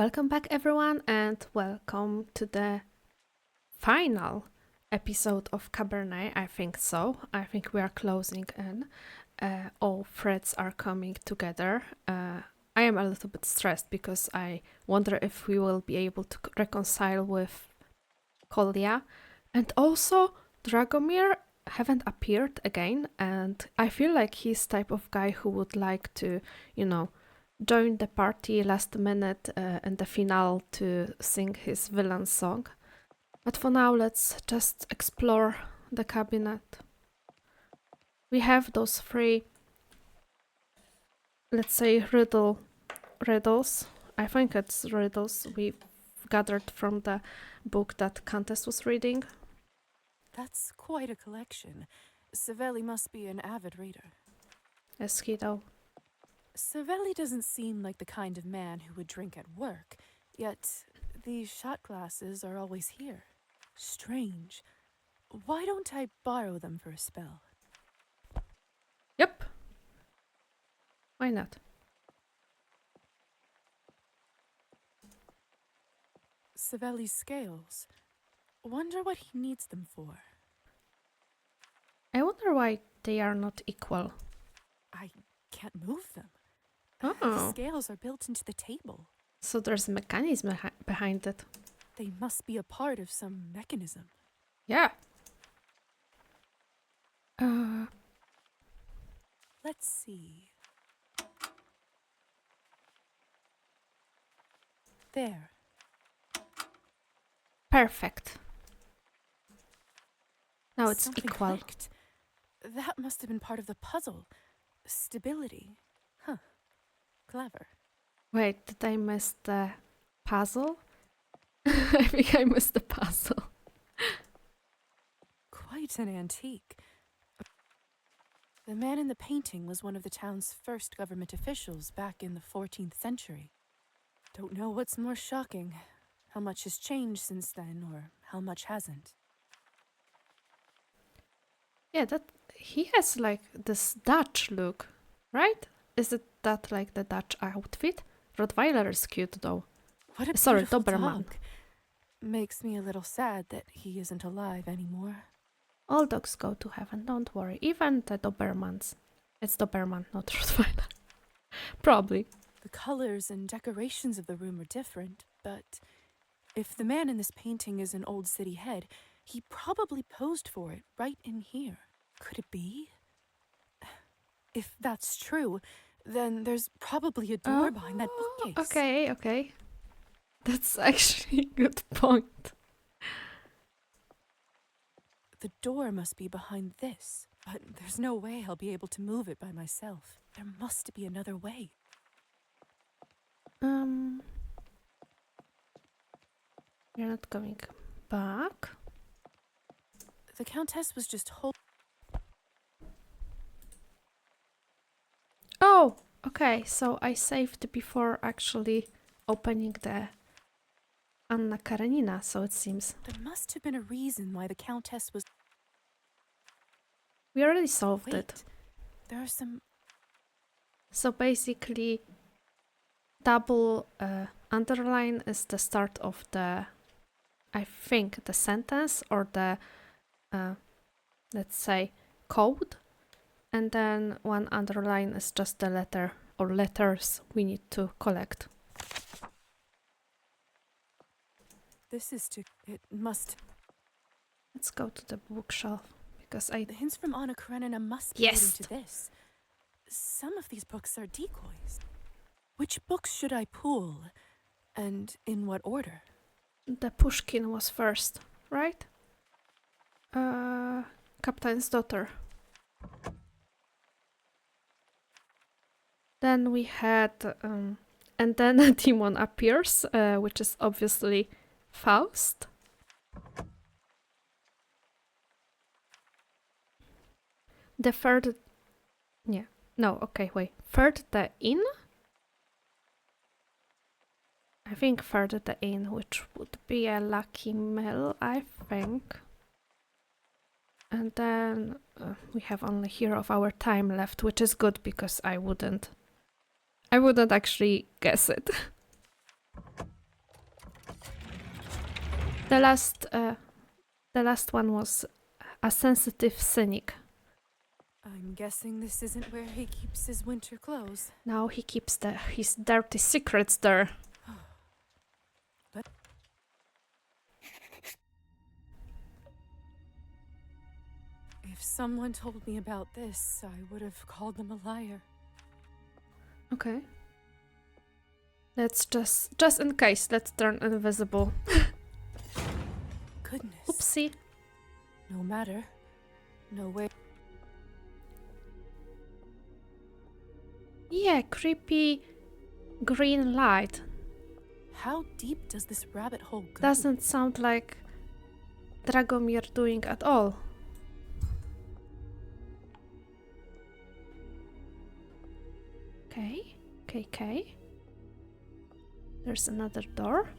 Welcome back, everyone, and welcome to the final episode of Cabernet. I think so. I think we are closing in. All threads are coming together. I am a little bit stressed because I wonder if we will be able to reconcile with Kolya. And also, Dragomir haven't appeared again, and I feel like he's type of guy who would like to, join the party last minute in the finale to sing his villain song. But for now, let's just explore the cabinet. We have those three, let's say, riddles. I think it's riddles we gathered from the book that Countess was reading. That's quite a collection. Savelli must be an avid reader. Is he though? Savelli doesn't seem like the kind of man who would drink at work, yet these shot glasses are always here. Strange. Why don't I borrow them for a spell? Yep. Why not? Savelli's scales. Wonder what he needs them for. I wonder why they are not equal. I can't move them. Oh. The scales are built into the table. So there's a mechanism behind it. They must be a part of some mechanism. Yeah. Let's see. There. Perfect. Now it's Something equal. clicked. That must have been part of the puzzle. Stability. Huh. Clever. Wait, did I miss the puzzle? I think I missed the puzzle. Quite an antique. The man in the painting was one of the town's first government officials back in the 14th century. Don't know what's more shocking. How much has changed since then, or how much hasn't. Yeah, that he has like this Dutch look, right? Is it that like the Dutch outfit? Rottweiler is cute though. What a Sorry, beautiful Doberman. dog. Makes me a little sad that he isn't alive anymore. All dogs go to heaven, don't worry. Even the Dobermans. It's Doberman, not Rottweiler. Probably. The colors and decorations of the room are different, but if the man in this painting is an old city head, he probably posed for it right in here. Could it be? If that's true, then there's probably a door behind that bookcase. Okay. That's actually a good point. The door must be behind this, but there's no way I'll be able to move it by myself. There must be another way. You're not going back. The Countess was just Oh, okay. So I saved before actually opening the Anna Karenina, so it seems. There must have been a reason why the Countess was... We already solved it. Wait, there are some... So basically, double underline is the start of the, I think, the sentence or the, let's say, code. And then one underline is just the letter or letters we need to collect. This is to... It must... Let's go to the bookshelf because I... The hints from Anna Karenina must be Yes. leading to this. Some of these books are decoys. Which books should I pull? And in what order? The Pushkin was first, right? Captain's Daughter. Then we had... and then a demon appears, which is obviously Faust. The third... Yeah. No, okay, wait. Third the inn? I think third the inn, which would be a Lucky Mill, I think. And then we have only Hero of Our Time left, which is good because I wouldn't actually guess it. The last one was a sensitive cynic. I'm guessing this isn't where he keeps his winter clothes. Now he keeps his dirty secrets there. But if someone told me about this, I would have called them a liar. Okay. Let's just in case, let's turn invisible. Goodness. Oopsie. No matter. No way. Yeah, creepy green light. How deep does this rabbit hole go? Doesn't sound like Dragomir doing at all. Okay. There's another door.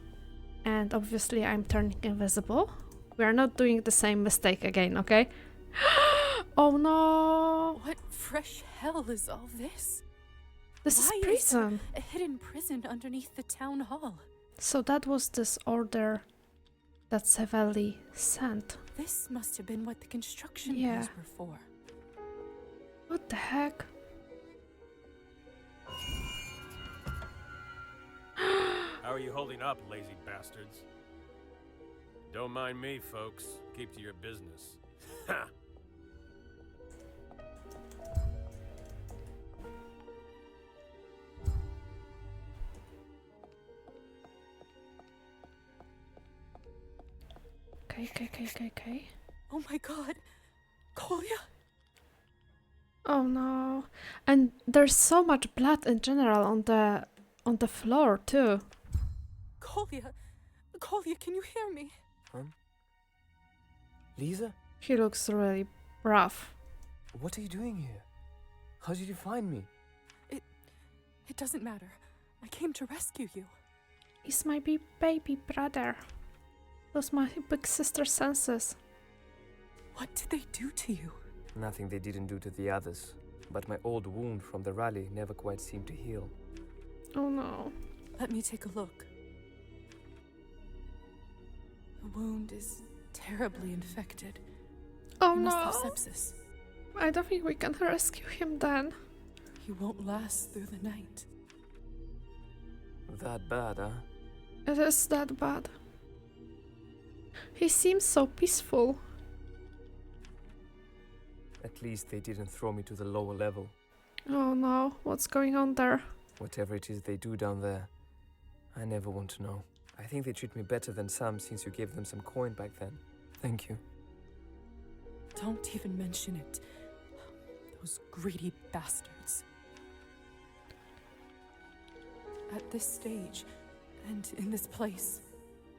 And obviously I'm turning invisible. We are not doing the same mistake again, okay? Oh no! What fresh hell is all this? This Why is prison. A hidden prison underneath the town hall. So that was this order that Savelli sent. This must have been what the construction Yeah. crews were for. What the heck? How are you holding up, lazy bastards? Don't mind me, folks. Keep to your business. Ha! Okay. Oh my god! Kolya? Oh no. And there's so much blood in general on the floor too. Kolya! Kolya, can you hear me? Lisa? He looks really rough. What are you doing here? How did you find me? It doesn't matter. I came to rescue you. He's my baby brother. Lost my big sister senses. What did they do to you? Nothing they didn't do to the others, but my old wound from the rally never quite seemed to heal. Oh no. Let me take a look. The wound is terribly infected. Oh He must no. have sepsis. I don't think we can rescue him then. He won't last through the night. That bad, huh? It is that bad. He seems so peaceful. At least they didn't throw me to the lower level. Oh no, what's going on there? Whatever it is they do down there, I never want to know. I think they treat me better than some since you gave them some coin back then. Thank you. Don't even mention it. Those greedy bastards. At this stage, and in this place,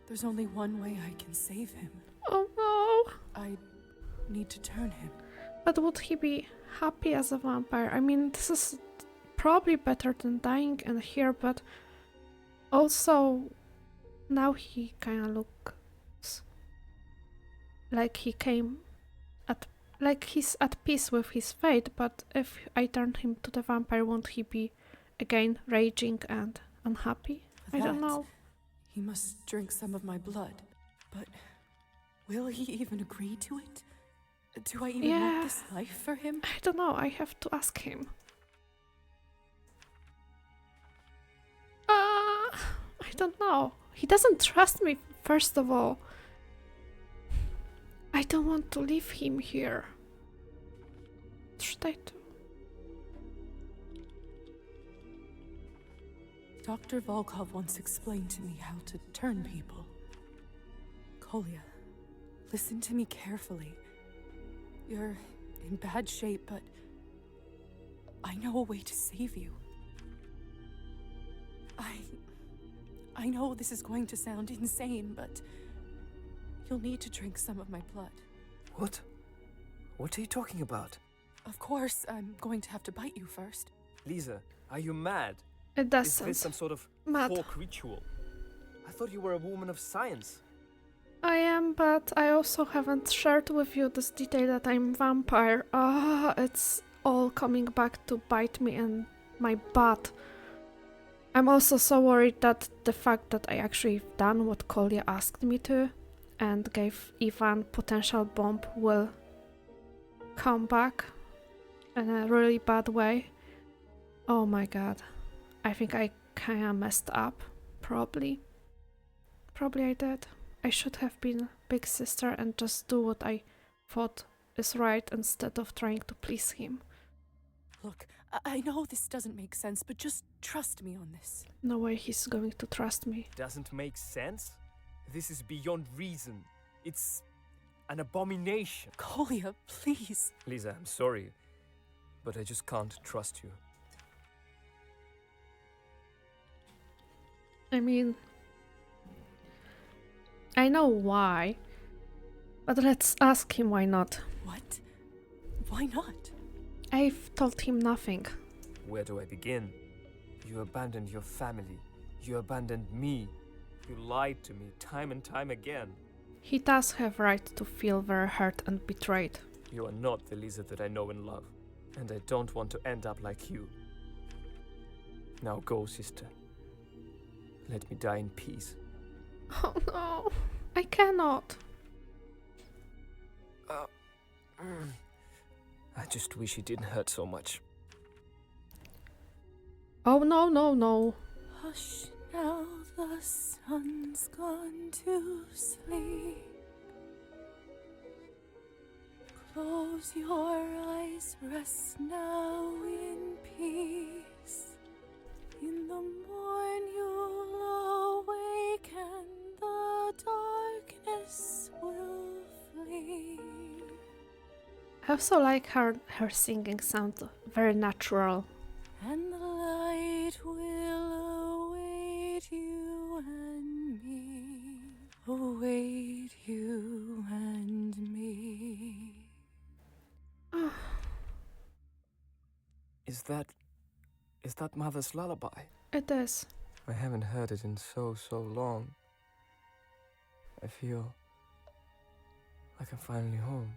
there's only one way I can save him. Oh no. I need to turn him. But would he be happy as a vampire? I mean, this is probably better than dying in here, but also now he kind of looks like he came at, like he's at peace with his fate. But if I turn him to the vampire, won't he be again raging and unhappy? For I don't that, know. He must drink some of my blood. But will he even agree to it? Do I even Yeah. want this life for him? I don't know. I have to ask him. I don't know. He doesn't trust me, first of all. I don't want to leave him here. What should I do? Dr. Volkov once explained to me how to turn people. Kolya, listen to me carefully. You're in bad shape, but I know a way to save you. I know this is going to sound insane, but you'll need to drink some of my blood. What? What are you talking about? Of course, I'm going to have to bite you first. Lisa, are you mad? It does Is sound this some sort of mad. folk ritual? I thought you were a woman of science. I am, but I also haven't shared with you this detail that I'm vampire. It's all coming back to bite me in my butt. I'm also so worried that the fact that I actually done what Kolya asked me to, and gave Ivan potential bomb will come back in a really bad way. Oh my god. I think I kinda messed up. Probably I did. I should have been big sister and just do what I thought is right instead of trying to please him. Look, I know this doesn't make sense, but just trust me on this. No way he's going to trust me. Doesn't make sense? This is beyond reason. It's an abomination. Kolya, please. Lisa, I'm sorry, but I just can't trust you. I mean, I know why, but let's ask him why not. What? Why not? I've told him nothing. Where do I begin? You abandoned your family. You abandoned me. You lied to me time and time again. He does have right to feel very hurt and betrayed. You are not the Lisa that I know and love, and I don't want to end up like you. Now go, sister. Let me die in peace. Oh no, I cannot. I just wish it didn't hurt so much. Oh no, no, no. Hush now, the sun's gone to sleep. Close your eyes, rest now in peace. In the morn you'll awake and the darkness will flee. I also like her singing sounds very natural. And the light will await you and me. Await you and me. Is that Mother's lullaby? It is. I haven't heard it in so long. I feel like I'm finally home.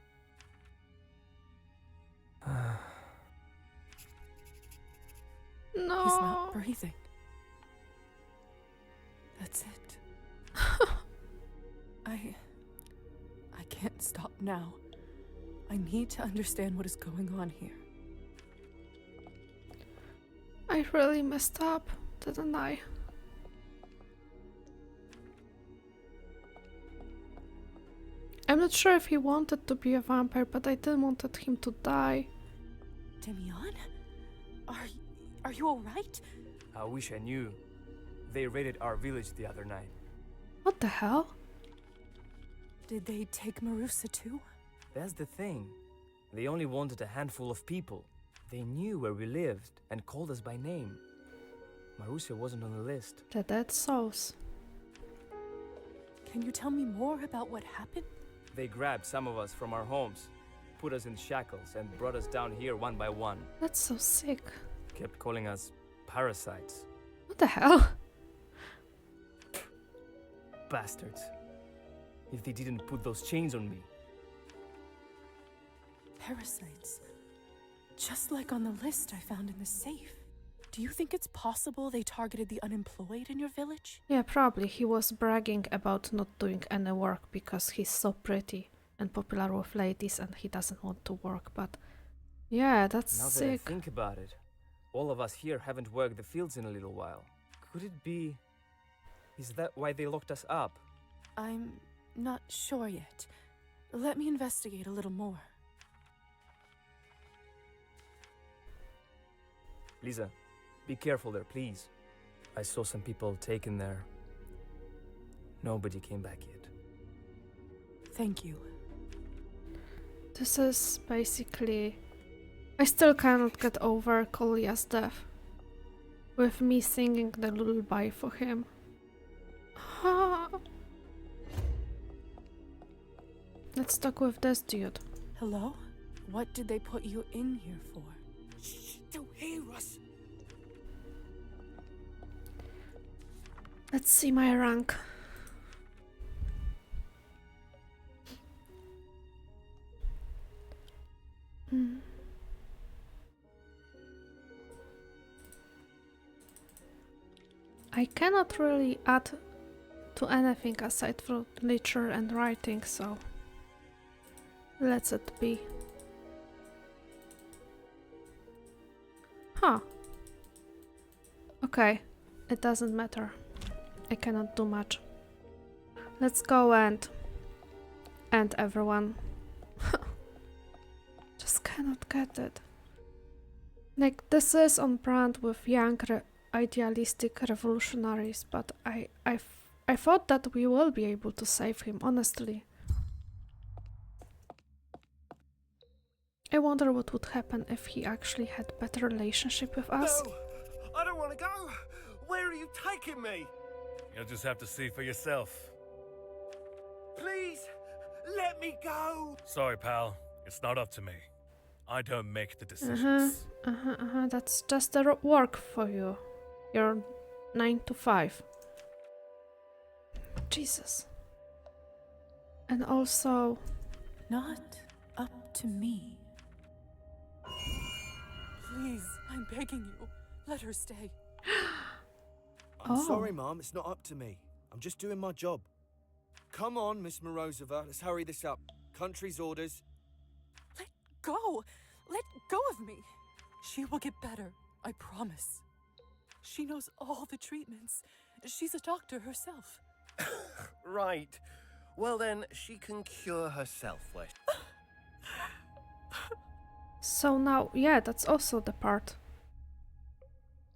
No. He's not breathing. That's it. I can't stop now. I need to understand what is going on here. I really messed up, didn't I? I'm not sure if he wanted to be a vampire, but I didn't want him to die. Demian? Are you alright? I wish I knew. They raided our village the other night. What the hell? Did they take Marusa too? That's the thing. They only wanted a handful of people. They knew where we lived and called us by name. Marusia wasn't on the list. The dead souls. Can you tell me more about what happened? They grabbed some of us from our homes, put us in shackles, and brought us down here one by one. That's so sick. Kept calling us parasites. What the hell? Bastards. If they didn't put those chains on me. Parasites. Just like on the list I found in the safe. Do you think it's possible they targeted the unemployed in your village? Yeah, probably. He was bragging about not doing any work because he's so pretty and popular with ladies and he doesn't want to work, but yeah, that's Now sick. that I think about it, all of us here haven't worked the fields in a little while. Could it be... Is that why they locked us up? I'm not sure yet. Let me investigate a little more. Lisa, be careful there, please. I saw some people taken there. Nobody came back yet. Thank you. This is basically... I still cannot get over Kolya's death. With me singing the lullaby for him. Let's talk with this dude. Hello? What did they put you in here for? Shh, don't hear us. Let's see my rank. I cannot really add to anything aside from literature and writing, so let it be. Huh. Okay, it doesn't matter. I cannot do much. Let's go and end everyone. Just cannot get it. Like, this is on brand with young, idealistic revolutionaries, but I thought that we will be able to save him, honestly. I wonder what would happen if he actually had better relationship with us. No! I don't want to go! Where are you taking me? You'll just have to see for yourself. Please, let me go! Sorry, pal. It's not up to me. I don't make the decisions. That's just the work for you. You're 9 to 5. Jesus. And also... Not up to me. Please, I'm begging you. Let her stay. I'm sorry, Mom. It's not up to me. I'm just doing my job. Come on, Miss Morozova. Let's hurry this up. Country's orders. Let go! Let go of me! She will get better, I promise. She knows all the treatments. She's a doctor herself. Right. Well then, she can cure herself. So now, yeah, that's also the part.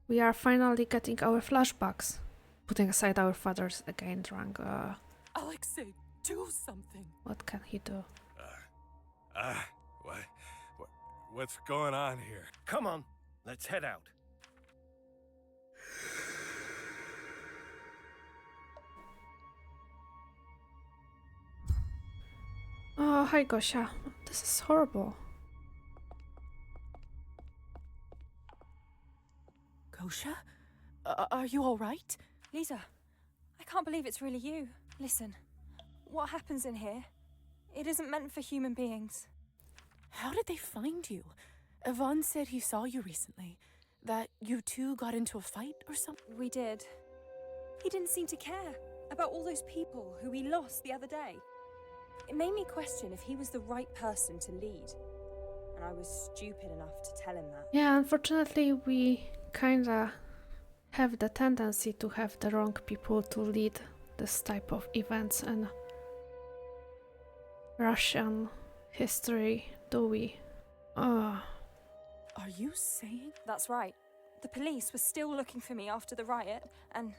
We are finally getting our flashbacks. Putting aside our fathers again drunk. Alexei, do something. What can he do? What's going on here? Come on, let's head out. Oh, hi Gosia. This is horrible. Gosha? Are you all right? Lisa, I can't believe it's really you. Listen, what happens in here, it isn't meant for human beings. How did they find you? Yvonne said he saw you recently. That you two got into a fight or something? We did. He didn't seem to care about all those people who we lost the other day. It made me question if he was the right person to lead. And I was stupid enough to tell him that. Yeah, unfortunately we kinda have the tendency to have the wrong people to lead this type of events in Russian history, do we? Are you saying? That's right. The police were still looking for me after the riot, and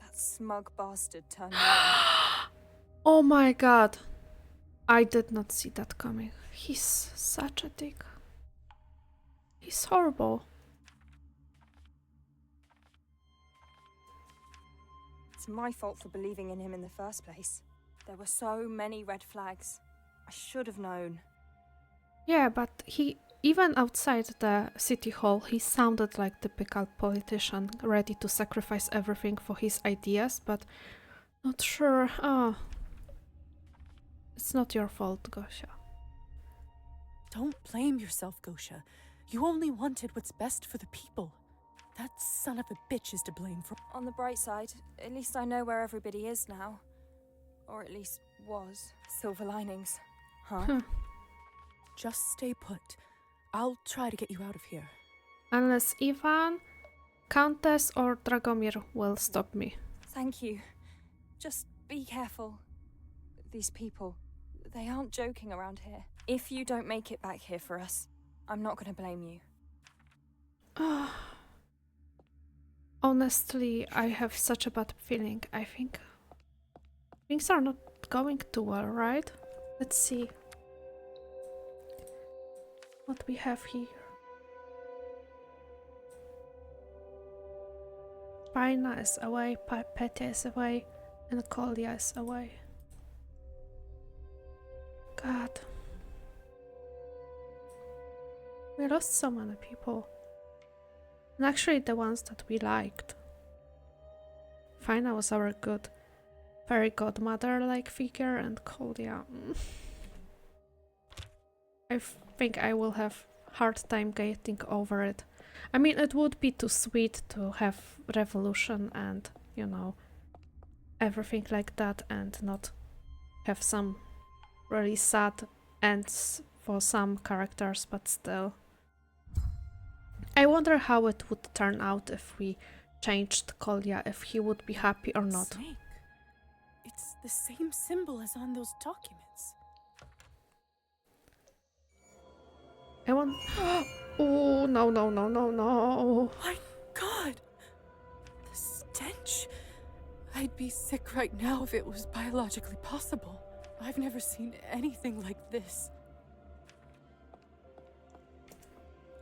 that smug bastard turned me on. Oh my god. I did not see that coming. He's such a dick. He's horrible. It's my fault for believing in him in the first place. There were so many red flags. I should have known. Yeah, but he, even outside the city hall, he sounded like typical politician, ready to sacrifice everything for his ideas, but not sure. Oh, it's not your fault, Gosia. Don't blame yourself, Gosha. You only wanted what's best for the people. That son of a bitch is to blame for... On the bright side, at least I know where everybody is now. Or at least was. Silver linings. Huh? Just stay put. I'll try to get you out of here. Unless Ivan, Countess or Dragomir will stop me. Thank you. Just be careful. These people, they aren't joking around here. If you don't make it back here for us, I'm not going to blame you. Honestly, I have such a bad feeling. I think things are not going too well, right? Let's see what we have here. Paina is away, Petya is away, and Kolya is away. God. We lost so many people. And actually the ones that we liked. Faina was our good fairy godmother-like figure, and Kolya... I think I will have hard time getting over it. I mean, it would be too sweet to have revolution and, you know, everything like that and not have some really sad ends for some characters, but still. I wonder how it would turn out if we changed Kolya, if he would be happy or not. Snake. It's the same symbol as on those documents. I want. Oh, no, no, no, no, no. My God! The stench. I'd be sick right now if it was biologically possible. I've never seen anything like this.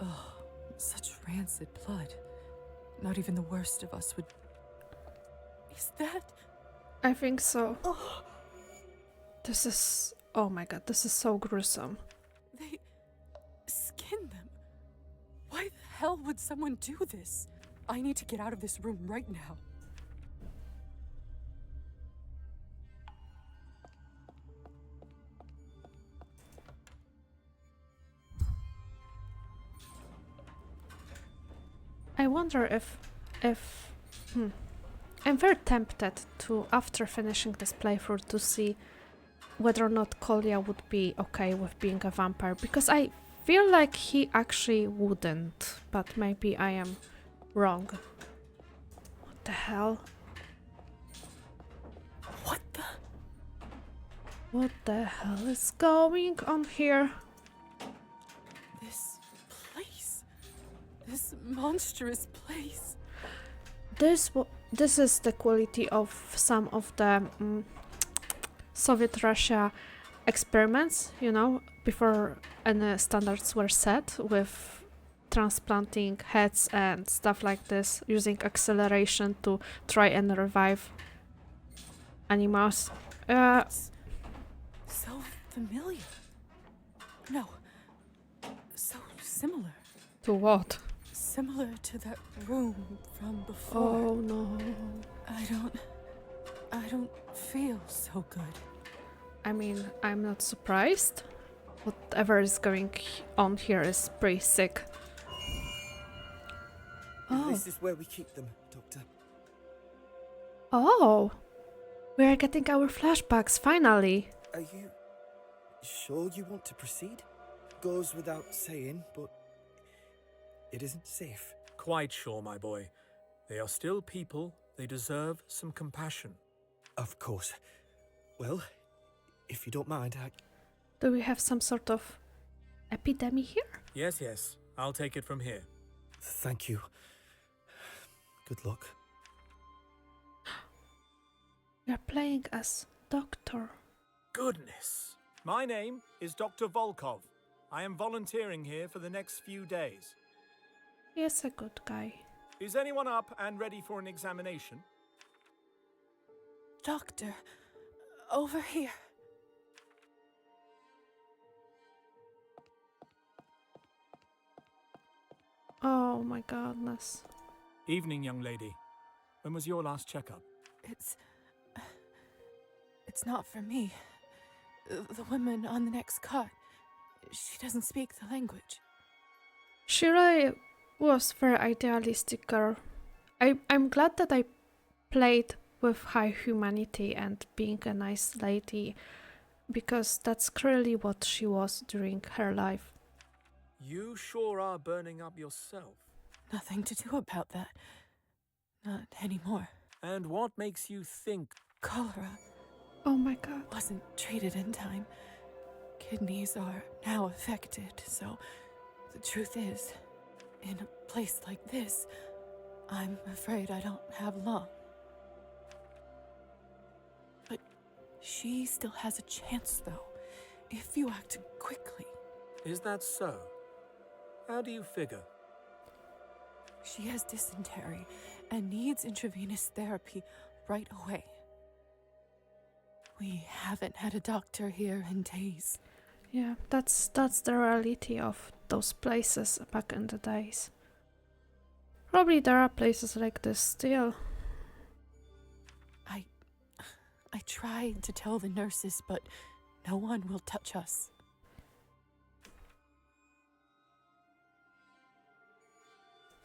Oh, such rancid blood. Not even the worst of us would... Is that... I think so. This is... Oh my god, this is so gruesome. They skinned them. Why the hell would someone do this? I need to get out of this room right now. I wonder if I'm very tempted to, after finishing this playthrough, to see whether or not Kolya would be okay with being a vampire, because I feel like he actually wouldn't, but maybe I am wrong. What the hell? What the... What the hell is going on here? This place. This monstrous place. This is the quality of some of the Soviet Russia experiments, you know, before any standards were set, with transplanting heads and stuff like this, using acceleration to try and revive animals. It's so familiar. No. So similar. To what? Similar to that room from before. Oh no. I don't feel so good. I mean, I'm not surprised. Whatever is going on here is pretty sick. Oh. This is where we keep them, Doctor. Oh. We are getting our flashbacks, finally. Are you sure you want to proceed? Goes without saying, but it isn't safe. Quite sure, my boy. They are still people. They deserve some compassion. Of course. Well, if you don't mind, Do we have some sort of epidemic here? Yes. I'll take it from here. Thank you. Good luck. You're playing as Doctor. Goodness. My name is Dr. Volkov. I am volunteering here for the next few days. He's a good guy. Is anyone up and ready for an examination? Doctor, over here. Oh my goodness. Evening, young lady. When was your last checkup? It's not for me. The woman on the next cot, she doesn't speak the language. She really was very idealistic girl. I'm glad that I played with high humanity and being a nice lady, because that's clearly what she was during her life. You sure are burning up yourself. Nothing to do about that. Not anymore. And what makes you think? Cholera Oh my god. wasn't treated in time. Kidneys are now affected, so the truth is, in a place like this, I'm afraid I don't have long. But she still has a chance, though, if you act quickly. Is that so? How do you figure? She has dysentery and needs intravenous therapy right away. We haven't had a doctor here in days. Yeah, that's the reality of those places back in the days. Probably there are places like this still. I tried to tell the nurses, but no one will touch us.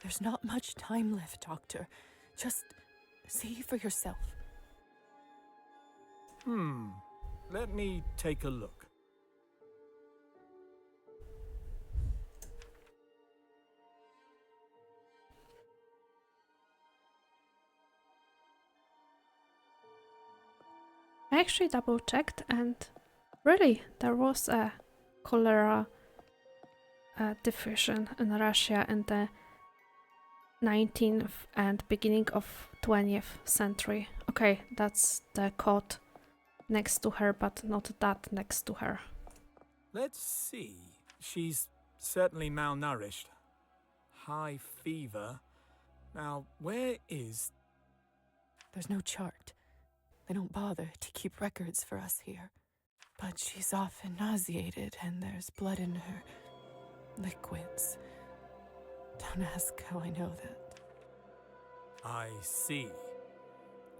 There's not much time left, Doctor. Just see for yourself. Let me take a look. I actually double checked, and really, there was a cholera diffusion in Russia in the 19th and beginning of 20th century. Okay, that's the cot next to her, but not that next to her. Let's see. She's certainly malnourished. High fever. Now, where is... There's no chart. They don't bother to keep records for us here. But she's often nauseated, and there's blood in her liquids. Don't ask how I know that. I see.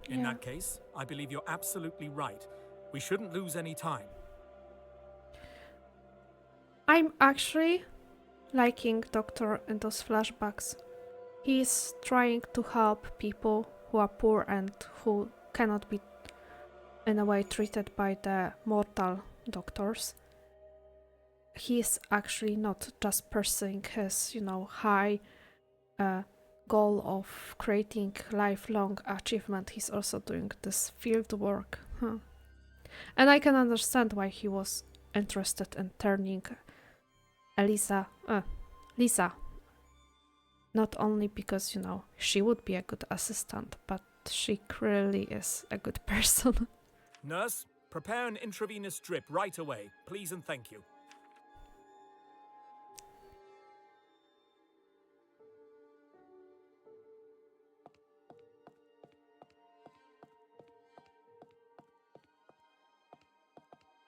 In that case, I believe you're absolutely right. We shouldn't lose any time. I'm actually liking Doctor in those flashbacks. He's trying to help people who are poor and who cannot be in a way treated by the mortal doctors. He's actually not just pursuing his, high goal of creating lifelong achievement. He's also doing this field work. And I can understand why he was interested in turning Lisa. Not only because, she would be a good assistant, but she clearly is a good person. Nurse, prepare an intravenous drip right away. Please and thank you.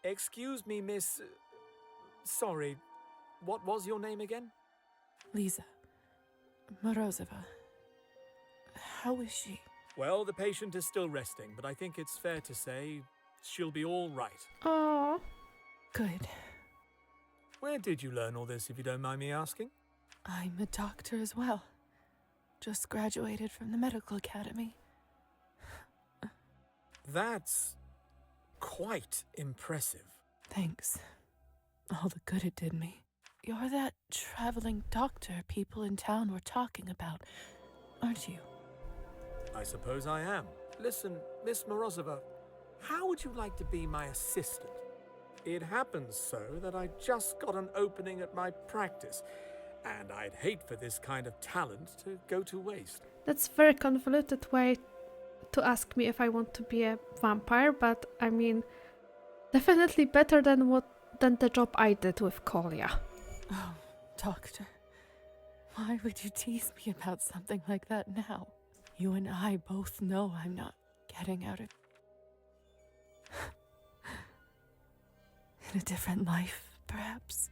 Excuse me, miss... Sorry, what was your name again? Lisa. Morozova. How is she? Well, the patient is still resting, but I think it's fair to say she'll be all right. Oh, Good. Where did you learn all this, if you don't mind me asking? I'm a doctor as well. Just graduated from the medical academy. That's quite impressive. Thanks. All the good it did me. You're that traveling doctor people in town were talking about, aren't you? I suppose I am. Listen, Miss Morozova, how would you like to be my assistant? It happens so that I just got an opening at my practice, and I'd hate for this kind of talent to go to waste. that's a very convoluted way to ask me if I want to be a vampire, but I mean, definitely better than the job I did with Kolya. Oh, doctor. Why would you tease me about something like that now? You and I both know I'm not getting out of... in a different life, perhaps?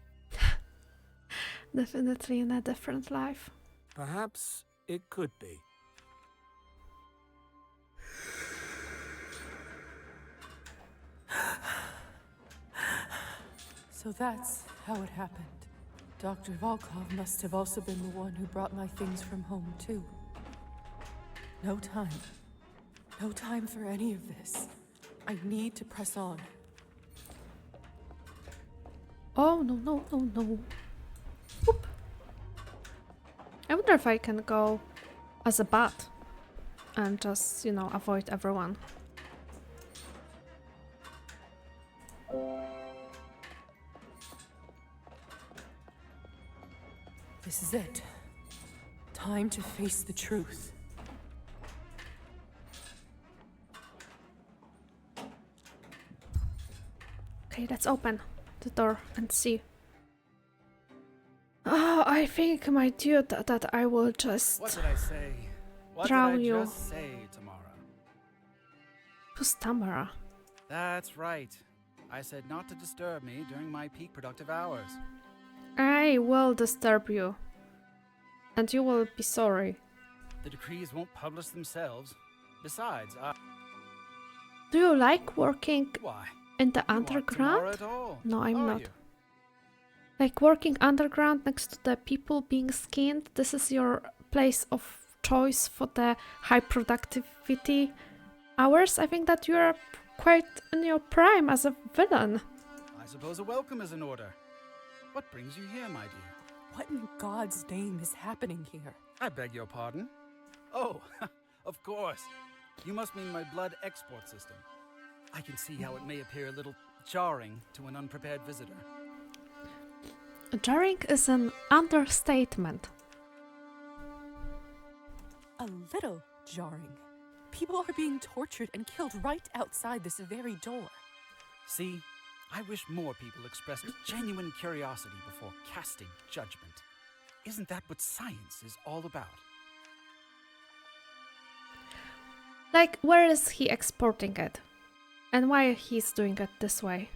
Definitely in a different life. Perhaps it could be. So that's how it happened. Dr. Volkov must have also been the one who brought my things from home, too. No time. No time for any of this. I need to press on. Oh, no. Oop. I wonder if I can go as a bat and just, avoid everyone. This is it. Time to face the truth. Okay, let's open the door and see. Oh, I think, my dude, that I will just... What did I say? What drown did I you. just say, Tamara? Who's Tamara? That's right. I said not to disturb me during my peak productive hours. I will disturb you. And you will be sorry. The decrees won't publish themselves. Besides, Do you like working why? in the You aren't Tamara underground? at all, No, I'm are not. you? Like working underground next to the people being skinned, this is your place of choice for the high productivity hours. I think that you're quite in your prime as a villain. I suppose a welcome is in order. What brings you here, my dear? What in God's name is happening here? I beg your pardon? Oh, of course. You must mean my blood export system. I can see how it may appear a little jarring to an unprepared visitor. Jarring is an understatement. A little jarring. People are being tortured and killed right outside this very door. See, I wish more people expressed genuine curiosity before casting judgment. Isn't that what science is all about? Like, where is he exporting it? And why he's doing it this way?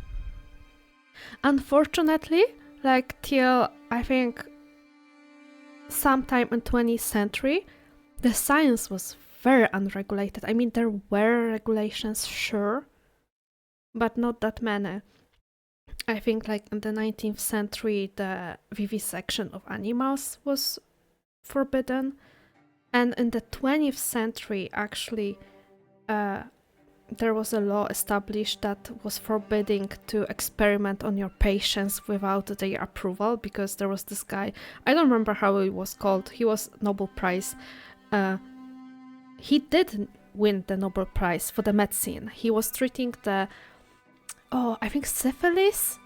Unfortunately, like till I think sometime in 20th century, the science was very unregulated. I mean, there were regulations, sure, but not that many. I think like in the 19th century, the vivisection of animals was forbidden. And in the 20th century, actually, there was a law established that was forbidding to experiment on your patients without their approval, because there was this guy, I don't remember how he was called, he was Nobel Prize. He did win the Nobel Prize for the medicine. He was treating I think syphilis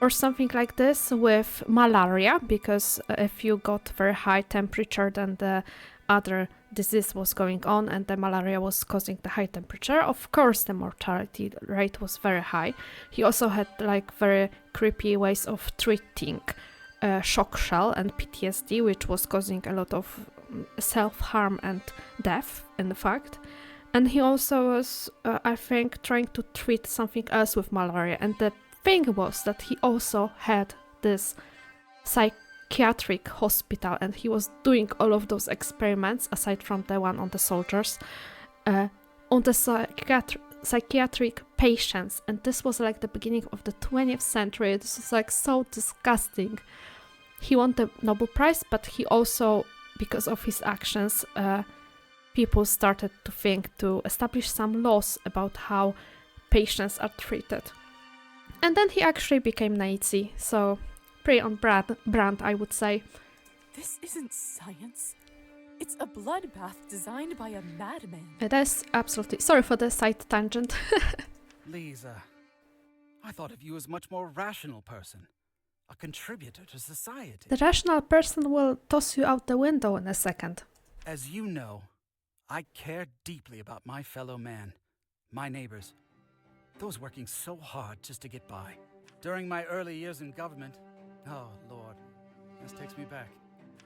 or something like this with malaria, because if you got very high temperature, then the other disease was going on and the malaria was causing the high temperature. Of course, the mortality rate was very high. He also had like very creepy ways of treating shock shell and PTSD, which was causing a lot of self-harm and death, in fact. And he also was, I think, trying to treat something else with malaria. And the thing was that he also had this psychiatric hospital, and he was doing all of those experiments, aside from the one on the soldiers, on the psychiatric patients. And this was like the beginning of the 20th century. This was like so disgusting. He won the Nobel Prize, but he also, because of his actions, people started to think to establish some laws about how patients are treated. And then he actually became Nazi, so pretty on brand, I would say. This isn't science. It's a bloodbath designed by a madman. It is, absolutely. Sorry for the side tangent. Lisa, I thought of you as a much more rational person. A contributor to society. The rational person will toss you out the window in a second. As you know, I care deeply about my fellow man, my neighbors, those working so hard just to get by. During my early years in government, oh Lord, this takes me back.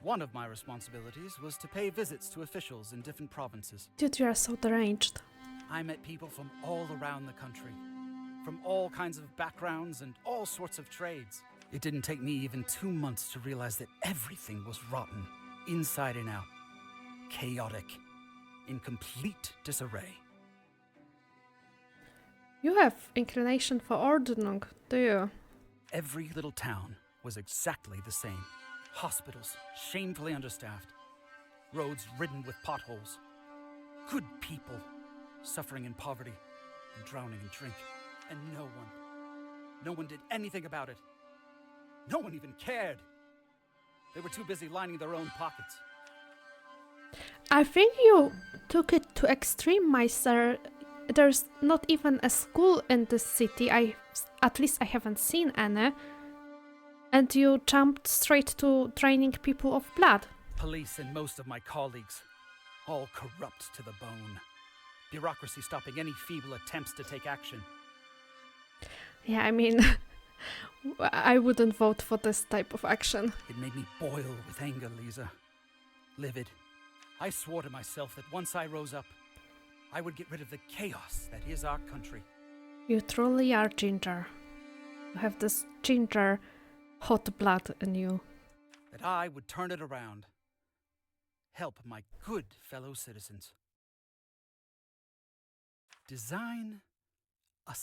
One of my responsibilities was to pay visits to officials in different provinces. Dude, you are so deranged. I met people from all around the country, from all kinds of backgrounds and all sorts of trades. It didn't take me even 2 months to realize that everything was rotten, inside and out, chaotic, in complete disarray. You have inclination for Ordnung, do you? Every little town was exactly the same. Hospitals shamefully understaffed, roads ridden with potholes, good people suffering in poverty and drowning in drink, and no one did anything about it. No one even cared. They were too busy lining their own pockets. I think you took it to extreme, Meister. There's not even a school in this city. At least I haven't seen any. And you jumped straight to training people of blood. Police and most of my colleagues, all corrupt to the bone. Bureaucracy stopping any feeble attempts to take action. Yeah, I mean, I wouldn't vote for this type of action. It made me boil with anger, Lisa. Livid. I swore to myself that once I rose up, I would get rid of the chaos that is our country. You truly are ginger. You have this ginger hot blood in you. That I would turn it around. Help my good fellow citizens. Design a...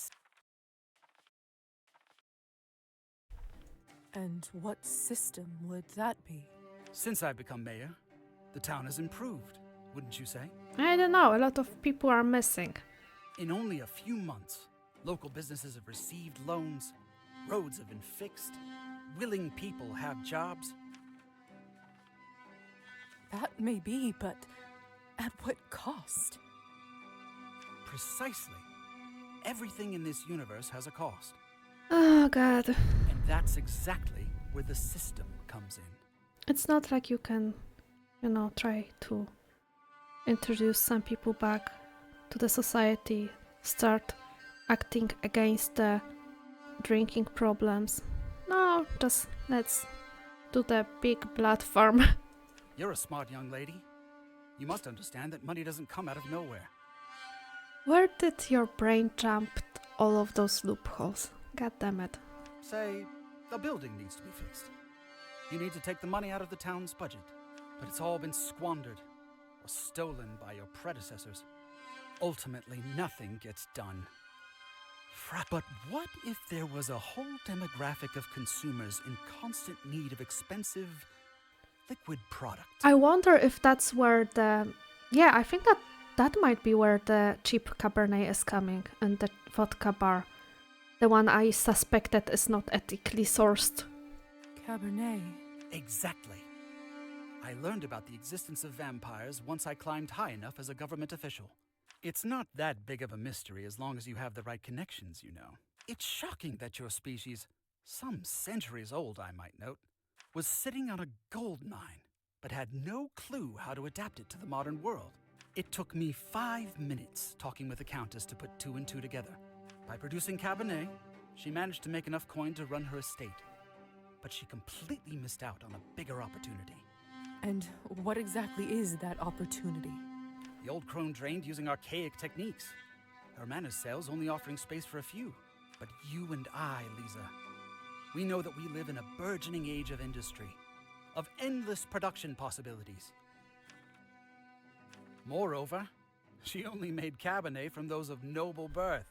And what system would that be? Since I've become mayor, the town has improved, wouldn't you say? I don't know, a lot of people are missing. In only a few months, Local businesses have received loans. Roads have been fixed. Willing people have jobs. That may be, but at what cost? Precisely. Everything in this universe has a cost. Oh god. And that's exactly where the system comes in. It's not like you can, try to introduce some people back to the society, start acting against the drinking problems. No, just let's do the big platform. You're a smart young lady. You must understand that money doesn't come out of nowhere. Where did your brain jump all of those loopholes? God damn it. Say, a building needs to be fixed. You need to take the money out of the town's budget, but it's all been squandered or stolen by your predecessors. Ultimately, nothing gets done. But what if there was a whole demographic of consumers in constant need of expensive liquid product? I wonder if that's where I think that might be where the cheap Cabernet is coming, and the vodka bar. The one I suspected is not ethically sourced. Cabernet. Exactly. I learned about the existence of vampires once I climbed high enough as a government official. It's not that big of a mystery as long as you have the right connections, you know. It's shocking that your species, some centuries old I might note, was sitting on a gold mine, but had no clue how to adapt it to the modern world. It took me 5 minutes talking with the Countess to put 2 and 2 together. By producing Cabernet, she managed to make enough coin to run her estate. But she completely missed out on a bigger opportunity. And what exactly is that opportunity? The old crone drained using archaic techniques. Her manor sales only offering space for a few. But you and I, Lisa, we know that we live in a burgeoning age of industry, of endless production possibilities. Moreover, she only made Cabernet from those of noble birth,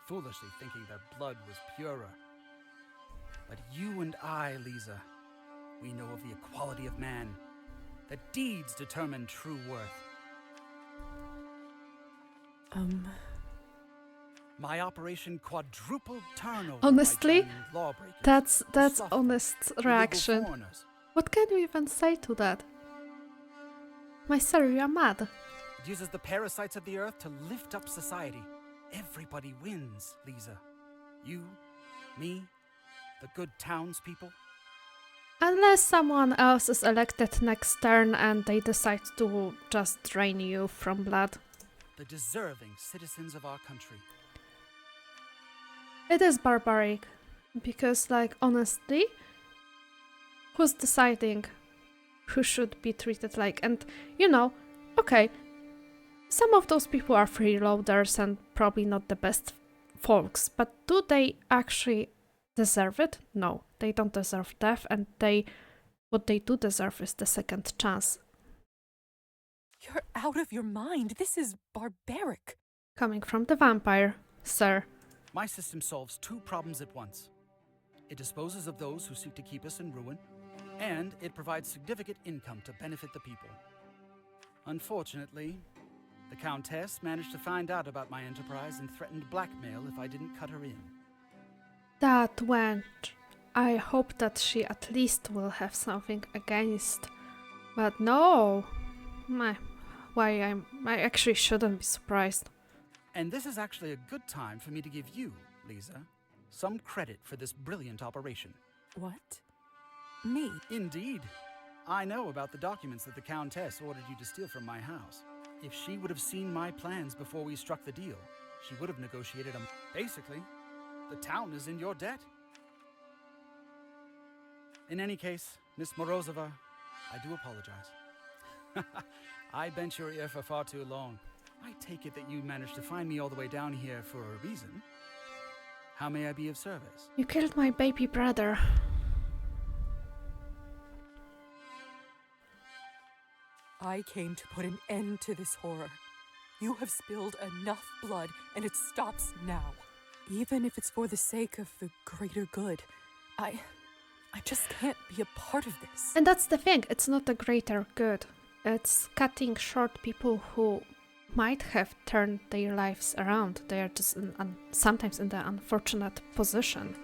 foolishly thinking their blood was purer. But you and I, Lisa, we know of the equality of man, that deeds determine true worth. My operation quadrupled turnover. Honestly, by training lawbreakers, That's suffering, honest illegal reaction. foreigners. What can you even say to that? My sir, you are mad. It uses the parasites of the earth to lift up society. Everybody wins, Lisa. You, me, the good townspeople. Unless someone else is elected next turn and they decide to just drain you from blood. The deserving citizens of our country. It is barbaric. Because, honestly, who's deciding who should be treated like? And, okay, some of those people are freeloaders and probably not the best folks, but do they actually deserve it? No, they don't deserve death, and what they do deserve is the second chance. You're out of your mind. This is barbaric. Coming from the vampire, sir. My system solves 2 problems at once. It disposes of those who seek to keep us in ruin, and it provides significant income to benefit the people. Unfortunately, the Countess managed to find out about my enterprise and threatened blackmail if I didn't cut her in. That wench. I hope that she at least will have something against. But no. I actually shouldn't be surprised. And this is actually a good time for me to give you, Lisa, some credit for this brilliant operation. What? Me? Indeed. I know about the documents that the Countess ordered you to steal from my house. If she would have seen my plans before we struck the deal, she would have negotiated them. Basically, the town is in your debt. In any case, Miss Morozova, I do apologize. I bent your ear for far too long. I take it that you managed to find me all the way down here for a reason. How may I be of service? You killed my baby brother. I came to put an end to this horror. You have spilled enough blood, and it stops now. Even if it's for the sake of the greater good, I just can't be a part of this. And that's the thing, it's not a greater good. It's cutting short people who might have turned their lives around. They are just sometimes in the unfortunate position.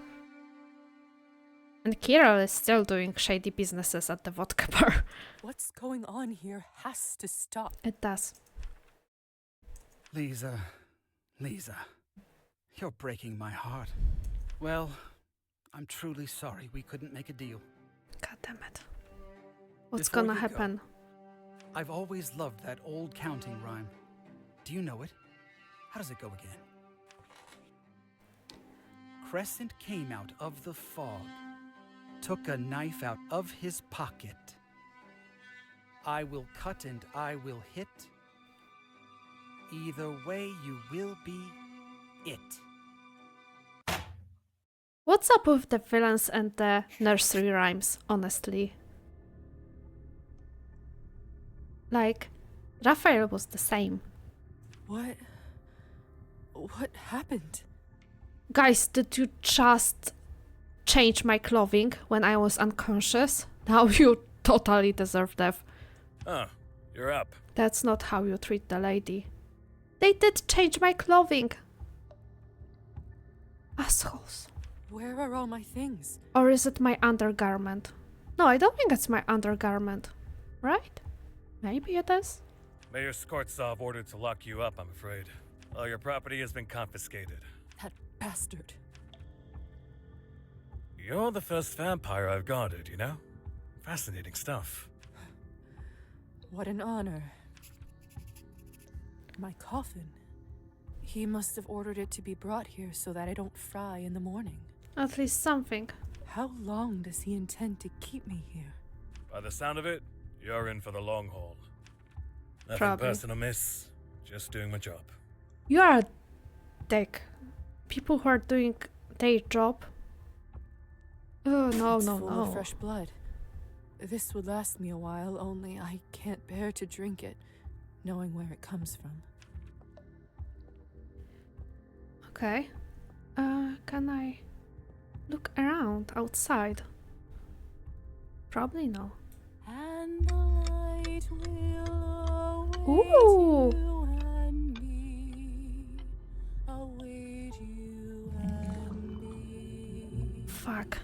And Kirill is still doing shady businesses at the vodka bar. What's going on here has to stop. It does. Lisa, you're breaking my heart. Well, I'm truly sorry we couldn't make a deal. God damn it. What's Before gonna you happen? I've always loved that old counting rhyme. Do you know it? How does it go again? Crescent came out of the fog, took a knife out of his pocket. I will cut and I will hit. Either way, you will be it. What's up with the villains and the nursery rhymes, honestly? Like, Raphael was the same. What happened? Guys, did you just change my clothing when I was unconscious? Now you totally deserve death. Oh, you're up. That's not how you treat the lady. They did change my clothing. Assholes. Where are all my things? Or is it my undergarment? No, I don't think it's my undergarment. Right? Maybe it is. Mayor Skortsov ordered to lock you up, I'm afraid. All your property has been confiscated. That bastard. You're the first vampire I've guarded, you know? Fascinating stuff. What an honor. My coffin. He must have ordered it to be brought here so that I don't fry in the morning. At least something. How long does he intend to keep me here? By the sound of it, you're in for the long haul. Nothing Probably. personal, miss. Just doing my job. You are a dick. People who are doing their job. Oh, no, It's no, full no. of fresh blood. This would last me a while, only I can't bear to drink it, knowing where it comes from. Okay. Can I look around outside? Probably no. And the light will await Ooh. you and me. Await you and me. Fuck.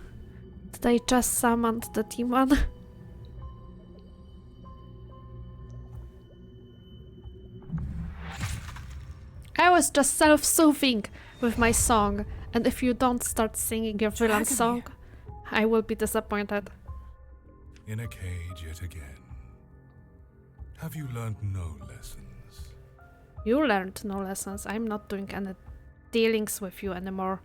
Did I just summoned the demon? I was just self-soothing with my song, and if you don't start singing your villain Dragomir. song, I will be disappointed. In a cage yet again. Have you learned no lessons? You learned no lessons. I'm not doing any dealings with you anymore.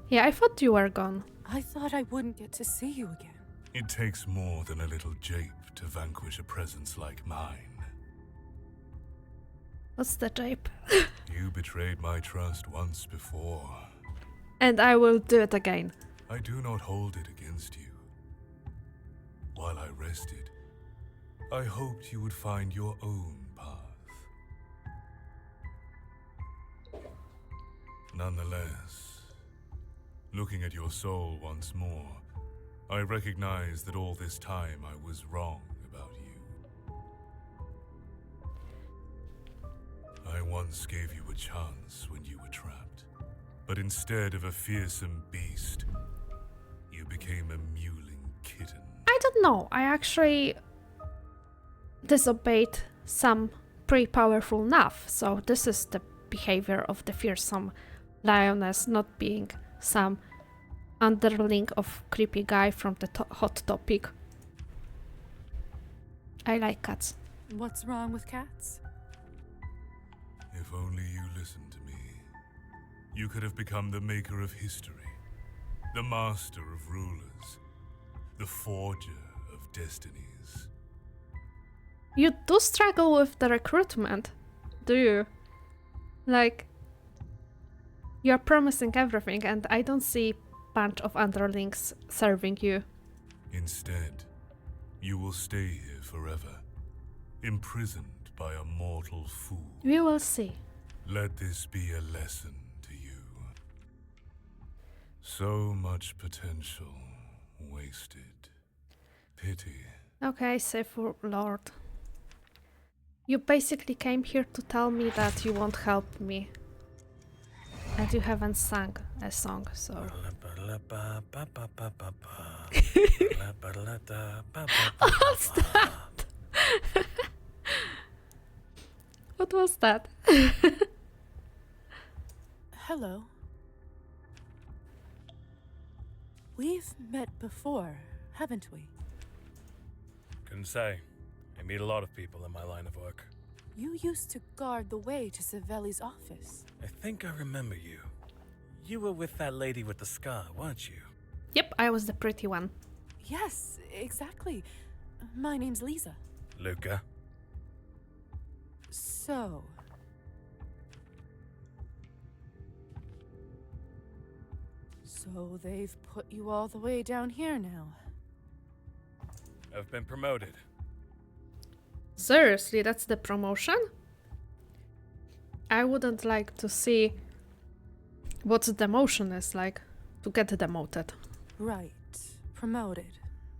Yeah, I thought you were gone. I thought I wouldn't get to see you again. It takes more than a little jape to vanquish a presence like mine. What's the jape? You betrayed my trust once before. And I will do it again. I do not hold it against you. While I rested, I hoped you would find your own path. Nonetheless, looking at your soul once more, I recognize that all this time I was wrong about you. I once gave you a chance when you were trapped, but instead of a fearsome beast, you became a mewling kitten. I don't know. I actually disobeyed some pretty powerful enough. So this is the behavior of the fearsome lioness, not being some underling of creepy guy from the Hot Topic. I like cats. What's wrong with cats? If only you listened to me, you could have become the maker of history, the master of rulers, the forger of destinies. You do struggle with the recruitment, do you? Like, you're promising everything and I don't see bunch of underlings serving you. Instead, you will stay here forever, imprisoned by a mortal fool. We will see. Let this be a lesson to you. So much potential wasted. Pity. Okay, safe lord. You basically came here to tell me that you won't help me. And you haven't sung a song, so... What's that? What was that? Hello. We've met before, haven't we? Couldn't say. I meet a lot of people in my line of work. You used to guard the way to Savelli's office. I think I remember you. You were with that lady with the scar, weren't you? Yep, I was the pretty one. Yes, exactly. My name's Lisa. Luca. So... So they've put you all the way down here now. I've been promoted. Seriously, that's the promotion? I wouldn't like to see what the demotion is like to get demoted. Right. Promoted.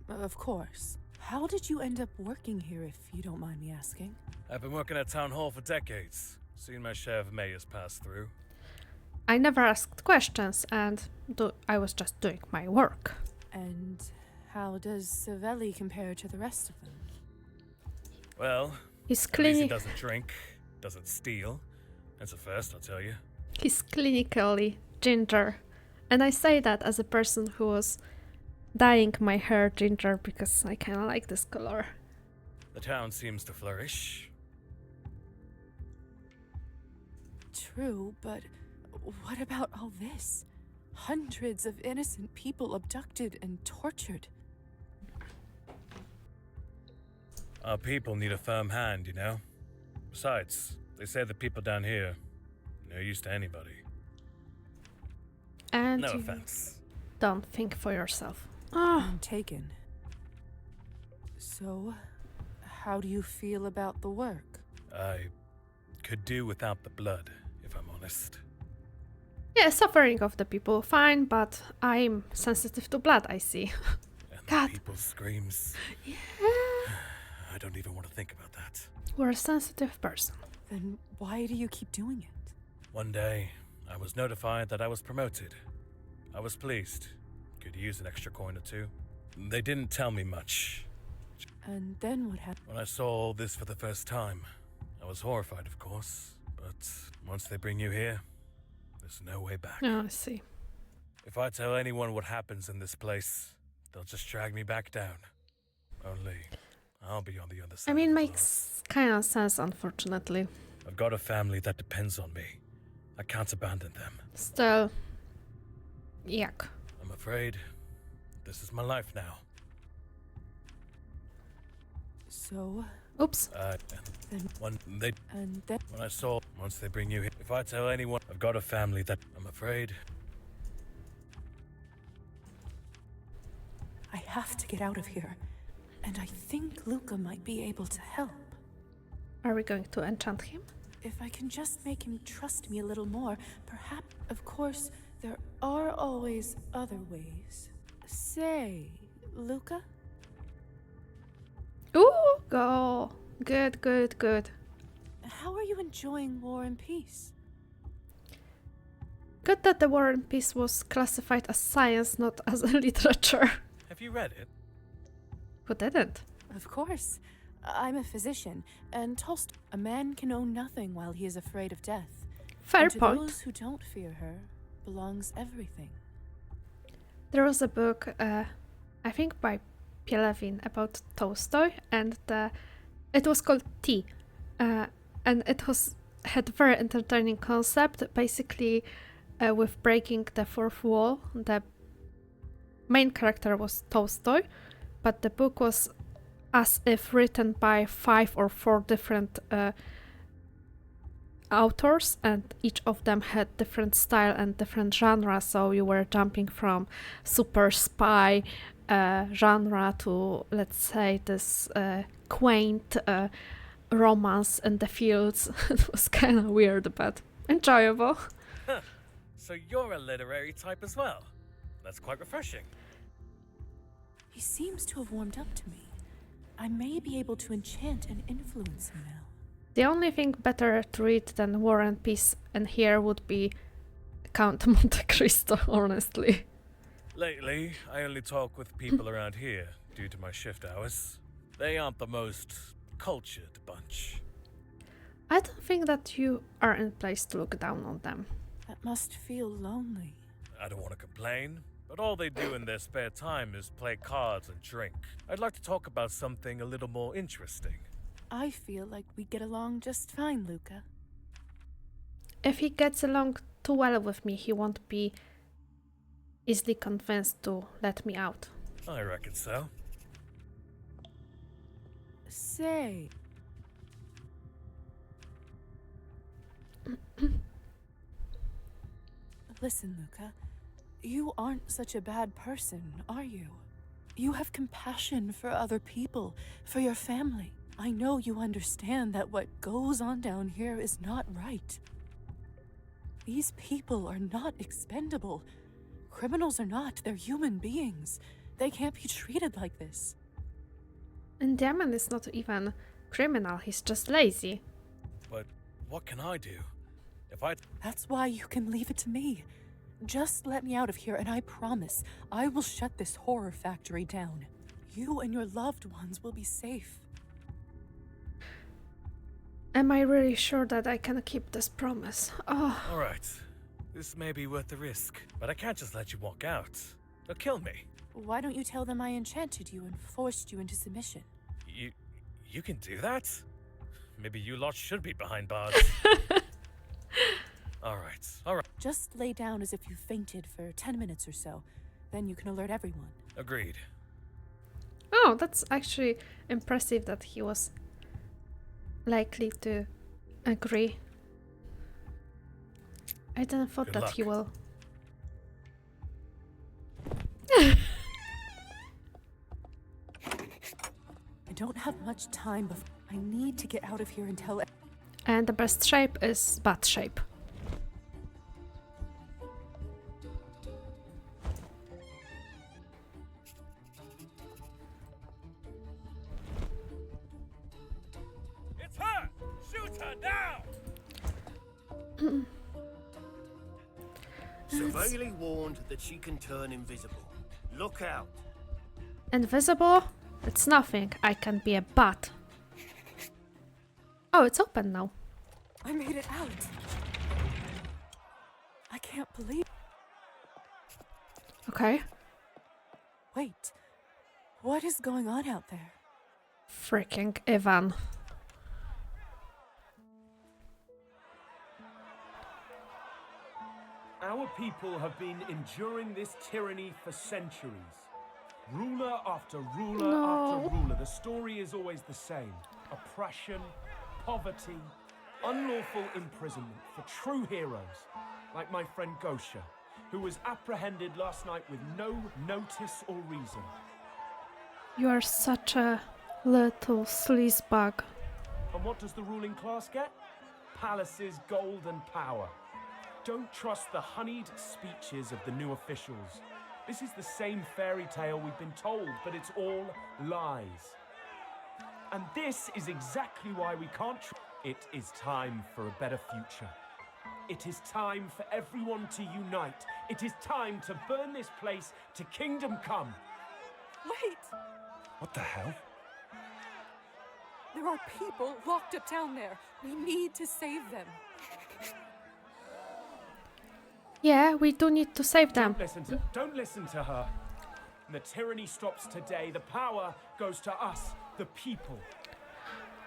Of course. How did you end up working here, if you don't mind me asking? I've been working at Town Hall for decades. Seen my share of mayors pass through. I never asked questions, and I was just doing my work. And how does Savelli compare to the rest of them? Well, He's at least he clini- doesn't drink, doesn't steal. That's a first, I'll tell you. He's clinically ginger. And I say that as a person who was dyeing my hair ginger because I kind of like this color. The town seems to flourish. True, but what about all this? Hundreds of innocent people abducted and tortured. Our people need a firm hand, you know? Besides, they say the people down here, no use to anybody. And No you offense. don't think for yourself. Ah, I'm taken. So, how do you feel about the work? I could do without the blood, if I'm honest. yeah, suffering of the people, fine, but I'm sensitive to blood, I see. And God. the people's screams. Yeah. I don't even want to think about that. We're a sensitive person. Then why do you keep doing it? One day, I was notified that I was promoted. I was pleased. Could use an extra coin or two. They didn't tell me much. And then what happened? When I saw all this for the first time, I was horrified, of course. But once they bring you here, there's no way back. Oh, I see. If I tell anyone what happens in this place, they'll just drag me back down. Only, I'll be on the other side. I mean, of the makes kind of sense, unfortunately. glass. I've got a family that depends on me. I can't abandon them. Still, yuck. I'm afraid this is my life now. So, Oops. then, and then, When I saw, once they bring you here, if I tell anyone, I've got a family that, I'm afraid. I have to get out of here. And I think Luca might be able to help. Are we going to enchant him? If I can just make him trust me a little more, perhaps. Of course, there are always other ways. Say, Luca? Ooh, go. Good, good, good. How are you enjoying War and Peace? Good that the War and Peace was classified as science, not as a literature. Have you read it? Who didn't? Of course. I'm a physician, and Tolstoy. A man can own nothing while he is afraid of death. Fair And to point. those who don't fear her belongs everything. There was a book, I think by Pielewin, about Tolstoy, and it was called Tea, and it had very entertaining concept. Basically, with breaking the fourth wall, the main character was Tolstoy, but the book was as if written by 5 or 4 different authors, and each of them had different style and different genre, so you were jumping from super spy genre to, let's say, this quaint romance in the fields. It was kind of weird but enjoyable. So you're a literary type as well. That's quite refreshing. He seems to have warmed up to me. I may be able to enchant and influence him now. The only thing better to read than War and Peace and here would be Count Monte Cristo, honestly. Lately, I only talk with people around here due to my shift hours. They aren't the most cultured bunch. I don't think that you are in place to look down on them. That must feel lonely. I don't want to complain, but all they do in their spare time is play cards and drink. I'd like to talk about something a little more interesting. I feel like we get along just fine, Luca. If he gets along too well with me, he won't be easily convinced to let me out. I reckon so. Say... Listen, Luca. You aren't such a bad person, are you? You have compassion for other people, for your family. I know you understand that what goes on down here is not right. These people are not expendable. Criminals are not, they're human beings. They can't be treated like this. And Diamond is not even criminal, he's just lazy. But what can I do? That's why you can leave it to me. Just let me out of here and I promise I will shut this horror factory down. You and your loved ones will be safe. Am I really sure that I can keep this promise? Oh. Alright, this may be worth the risk, but I can't just let you walk out. They'll kill me. Why don't you tell them I enchanted you and forced you into submission? You can do that? Maybe you lot should be behind bars. Alright. Just lay down as if you fainted for 10 minutes or so. Then you can alert everyone. Agreed. Oh, that's actually impressive that he was likely to agree. I didn't thought Good that luck. he will. I don't have much time, but I need to get out of here and tell... And the best shape is bad shape. It's her! Shoot her now! Severely warned that she can turn invisible. Look out. Invisible? It's nothing. I can be a bat. Oh, it's open now. I made it out. I can't believe... Okay. Wait. What is going on out there? Freaking Ivan. Our people have been enduring this tyranny for centuries. Ruler after ruler after ruler. The story is always the same. Oppression, poverty, unlawful imprisonment for true heroes, like my friend Gosha, who was apprehended last night with no notice or reason. You are such a little sleazebag. And what does the ruling class get? Palaces, gold and power. Don't trust the honeyed speeches of the new officials. This is the same fairy tale we've been told, but it's all lies. And this is exactly why we can't It is time for a better future. It is time for everyone to unite. It is time to burn this place to kingdom come. Wait! What the hell? There are people locked up down there. We need to save them. Yeah, we do need to save them. Don't listen to her. When the tyranny stops today, the power goes to us, the people.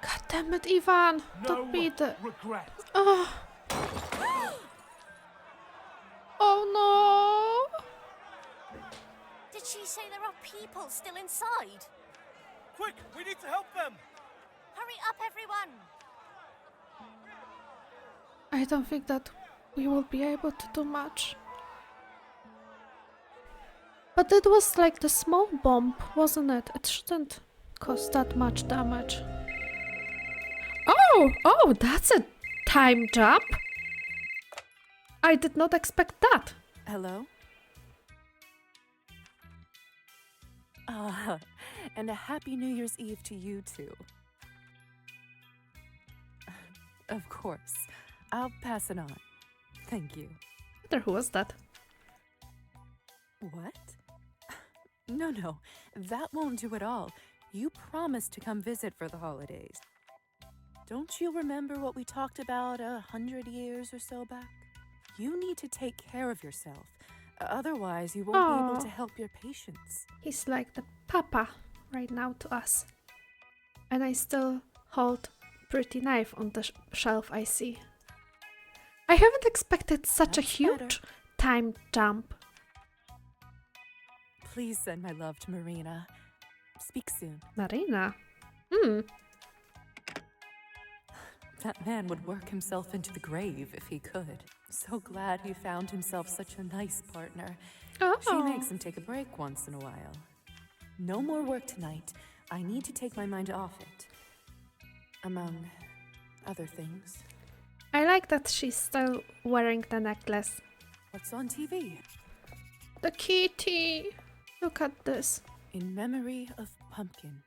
God damn it, Ivan! No Don't be the... regret. Oh. Oh no! Did she say there are people still inside? Quick, we need to help them! Hurry up, everyone! I don't think that we will be able to do much. But it was like the small bomb, wasn't it? It shouldn't cause that much damage. Oh, that's a time jump. I did not expect that. Hello? And a happy New Year's Eve to you too. Of course. I'll pass it on. Thank you. Who was that? What? No, that won't do at all. You promised to come visit for the holidays. Don't you remember what we talked about 100 years or so back? You need to take care of yourself. Otherwise, you won't be able to help your patients. He's like the papa right now to us. And I still hold pretty knife on the shelf, I see. I haven't expected such a huge time jump. Please send my love to Marina. Speak soon. Marina? That man would work himself into the grave if he could. So glad he found himself such a nice partner. She makes him take a break once in a while. No more work tonight. I need to take my mind off it. Among other things. I like that she's still wearing the necklace. What's on TV? The kitty! Look at this. In memory of Pumpkin.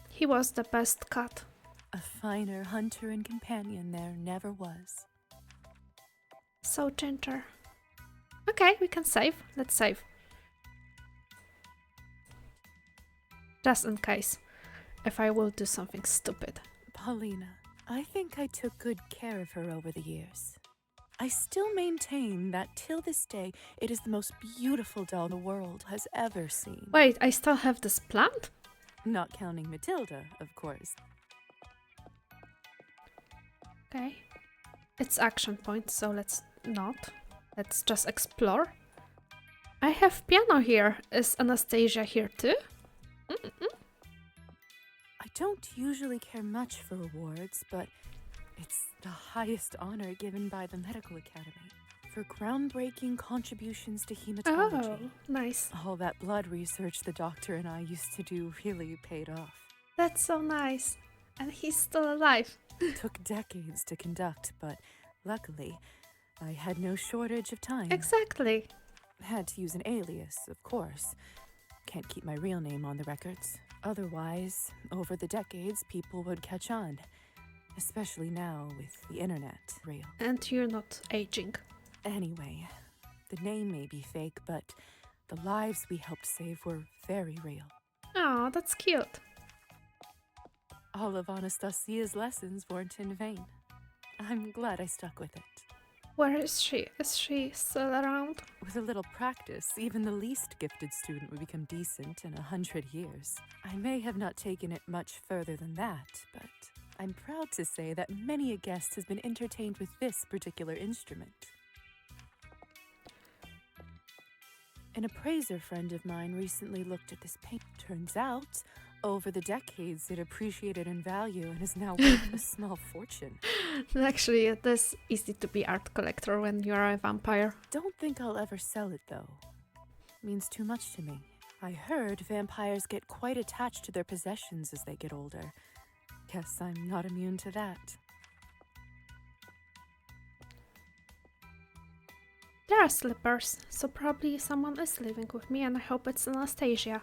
He was the best cat. A finer hunter and companion there never was. So ginger. Okay, we can save. Let's save. Just in case. If I will do something stupid. Paulina, I think I took good care of her over the years. I still maintain that till this day, it is the most beautiful doll the world has ever seen. Wait, I still have this plant? Not counting Matilda, of course. Okay. It's action point, so let's not. Let's just explore. I have piano here. Is Anastasia here too? I don't usually care much for awards, but it's the highest honor given by the Medical Academy for groundbreaking contributions to hematology. Oh, nice. All that blood research the doctor and I used to do really paid off. That's so nice. And he's still alive. Took decades to conduct, but luckily, I had no shortage of time. Exactly. Had to use an alias, of course. Can't keep my real name on the records. Otherwise, over the decades, people would catch on. Especially now with the internet real. And you're not aging. Anyway, the name may be fake, but the lives we helped save were very real. Oh, that's cute. All of Anastasia's lessons weren't in vain. I'm glad I stuck with it. Where is she? Is she still around? With a little practice, even the least gifted student would become decent in 100 years. I may have not taken it much further than that, but I'm proud to say that many a guest has been entertained with this particular instrument. An appraiser friend of mine recently looked at this paint. Turns out, over the decades, it appreciated in value and is now worth a small fortune. Actually, it is easy to be art collector when you're a vampire. Don't think I'll ever sell it, though. Means too much to me. I heard vampires get quite attached to their possessions as they get older. Guess I'm not immune to that. There are slippers, so probably someone is living with me, and I hope it's Anastasia.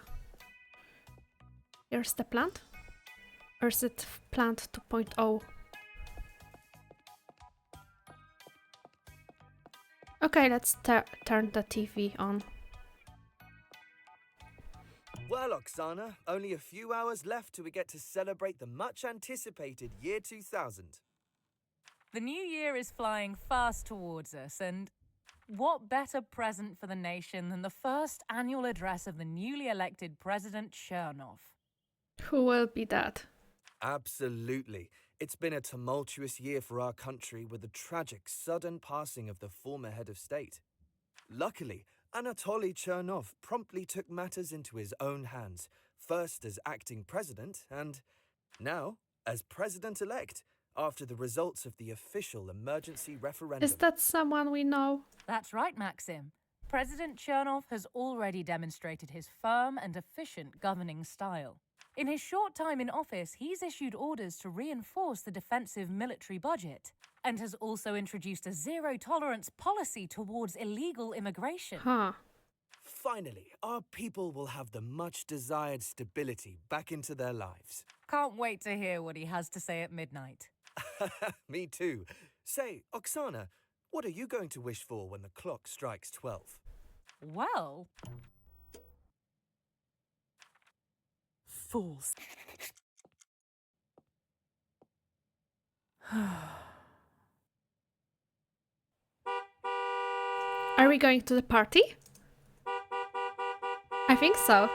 Here's the plant? Or is it plant 2.0? Okay, let's turn the TV on. Well, Oksana, only a few hours left till we get to celebrate the much-anticipated year 2000. The new year is flying fast towards us, and what better present for the nation than the first annual address of the newly elected President Chernov? Who will be that? Absolutely. It's been a tumultuous year for our country with the tragic, sudden passing of the former head of state. Luckily, Anatoly Chernov promptly took matters into his own hands, first as acting president and now as president-elect, after the results of the official emergency referendum. Is that someone we know? That's right, Maxim. President Chernov has already demonstrated his firm and efficient governing style. In his short time in office, he's issued orders to reinforce the defensive military budget and has also introduced a zero-tolerance policy towards illegal immigration. Huh. Finally, our people will have the much desired stability back into their lives. Can't wait to hear what he has to say at midnight. Me too. Say, Oksana, what are you going to wish for when the clock strikes 12? Well, Fools. Are we going to the party? I think so.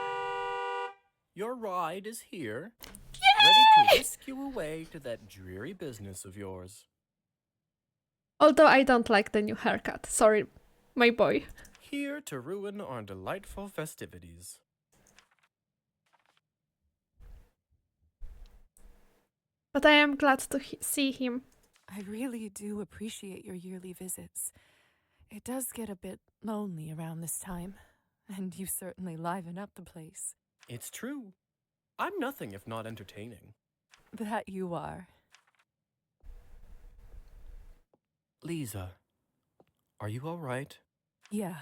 Your ride is here, Yay! ready to whisk you away to that dreary business of yours. Although I don't like the new haircut. Sorry, my boy. Here to ruin our delightful festivities. But I am glad to see him. I really do appreciate your yearly visits. It does get a bit lonely around this time, and you certainly liven up the place. It's true. I'm nothing if not entertaining. That you are. Lisa, are you all right? Yeah.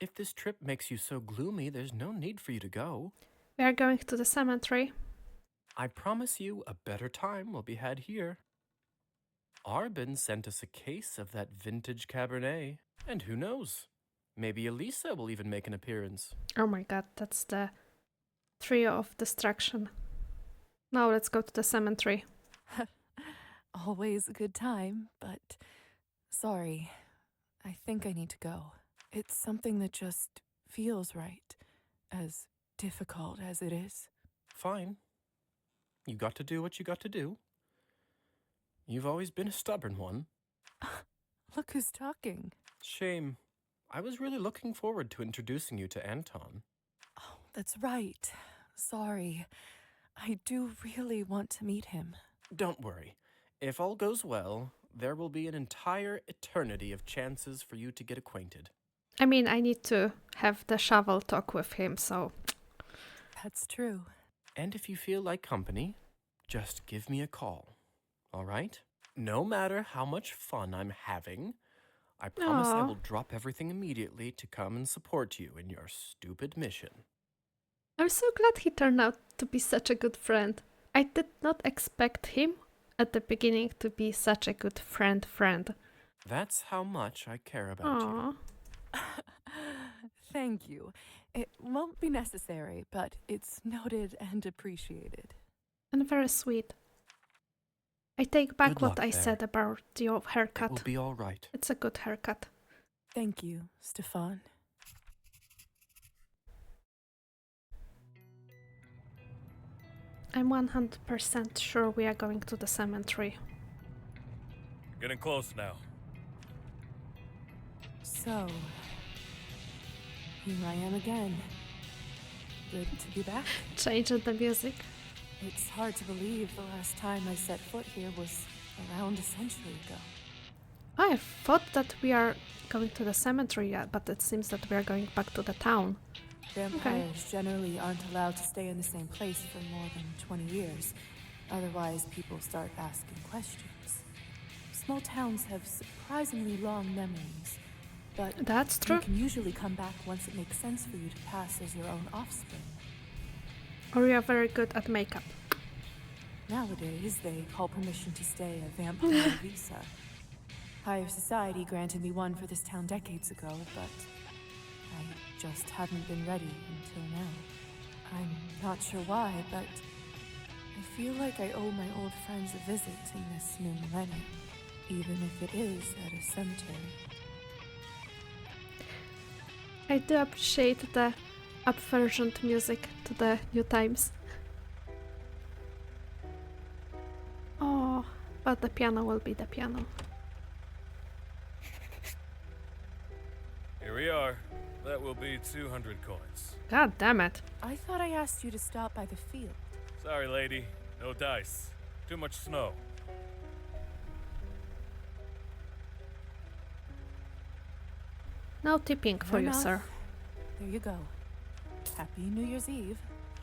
If this trip makes you so gloomy, there's no need for you to go. We are going to the cemetery. I promise you a better time will be had here. Arbin sent us a case of that vintage Cabernet. And who knows? Maybe Elisa will even make an appearance. Oh my god, that's the trio of destruction. Now let's go to the cemetery. Always a good time, but sorry. I think I need to go. It's something that just feels right, as difficult as it is. Fine. You got to do what you got to do. You've always been a stubborn one. Look who's talking. Shame. I was really looking forward to introducing you to Anton. Oh, that's right. Sorry. I do really want to meet him. Don't worry. If all goes well, there will be an entire eternity of chances for you to get acquainted. I mean, I need to have the shovel talk with him, so... That's true. And if you feel like company, just give me a call. All right? No matter how much fun I'm having, I promise I will drop everything immediately to come and support you in your stupid mission. I'm so glad he turned out to be such a good friend. I did not expect him at the beginning to be such a good friend. That's how much I care about you. Thank you. It won't be necessary, but it's noted and appreciated. And very sweet. I take back Good what luck I there. said about your haircut. It will be all right. It's a good haircut. Thank you, Stefan. I'm 100% sure we are going to the cemetery. Getting close now. So, here I am again. Good to be back. Changing the music. It's hard to believe the last time I set foot here was around a century ago. I thought that we are going to the cemetery yet, but it seems that we are going back to the town. Vampires generally aren't allowed to stay in the same place for more than 20 years. Otherwise, people start asking questions. Small towns have surprisingly long memories, but That's true. you can usually come back once it makes sense for you to pass as your own offspring. Or you are very good at makeup. Nowadays, they call permission to stay a vampire visa. Higher society granted me one for this town decades ago, but I just haven't been ready until now. I'm not sure why, but I feel like I owe my old friends a visit in this new millennium, even if it is at a cemetery. I do appreciate the upversioned music to the new times. Oh, but the piano will be the piano. Here we are. That will be 200 coins. God damn it. I thought I asked you to stop by the field. Sorry, lady. No dice. Too much snow. No tipping for you, Enough. sir. There you go. Happy New Year's Eve.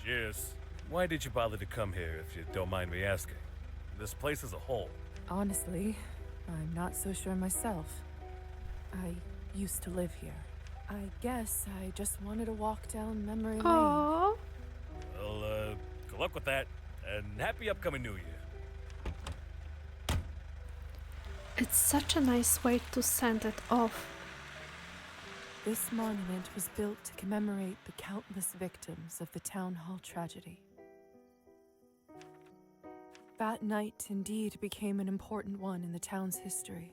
Cheers. Why did you bother to come here, if you don't mind me asking? This place as a whole. Honestly, I'm not so sure myself. I used to live here. I guess I just wanted to walk down memory lane. Aww. Well, good luck with that, and happy upcoming New Year. It's such a nice way to send it off. This monument was built to commemorate the countless victims of the town hall tragedy. That night indeed became an important one in the town's history.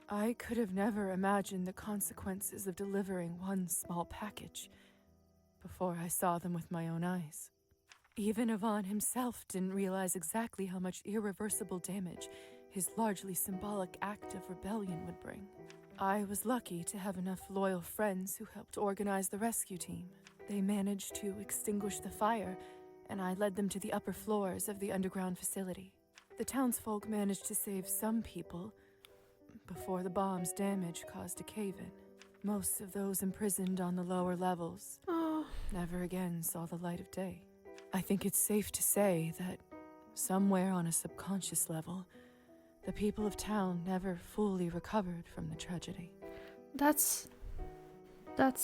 I could have never imagined the consequences of delivering one small package before I saw them with my own eyes. Even Yvonne himself didn't realize exactly how much irreversible damage his largely symbolic act of rebellion would bring. I was lucky to have enough loyal friends who helped organize the rescue team. They managed to extinguish the fire, and I led them to the upper floors of the underground facility. The townsfolk managed to save some people before the bomb's damage caused a cave-in. Most of those imprisoned on the lower levels never again saw the light of day. I think it's safe to say that somewhere on a subconscious level, the people of town never fully recovered from the tragedy. That's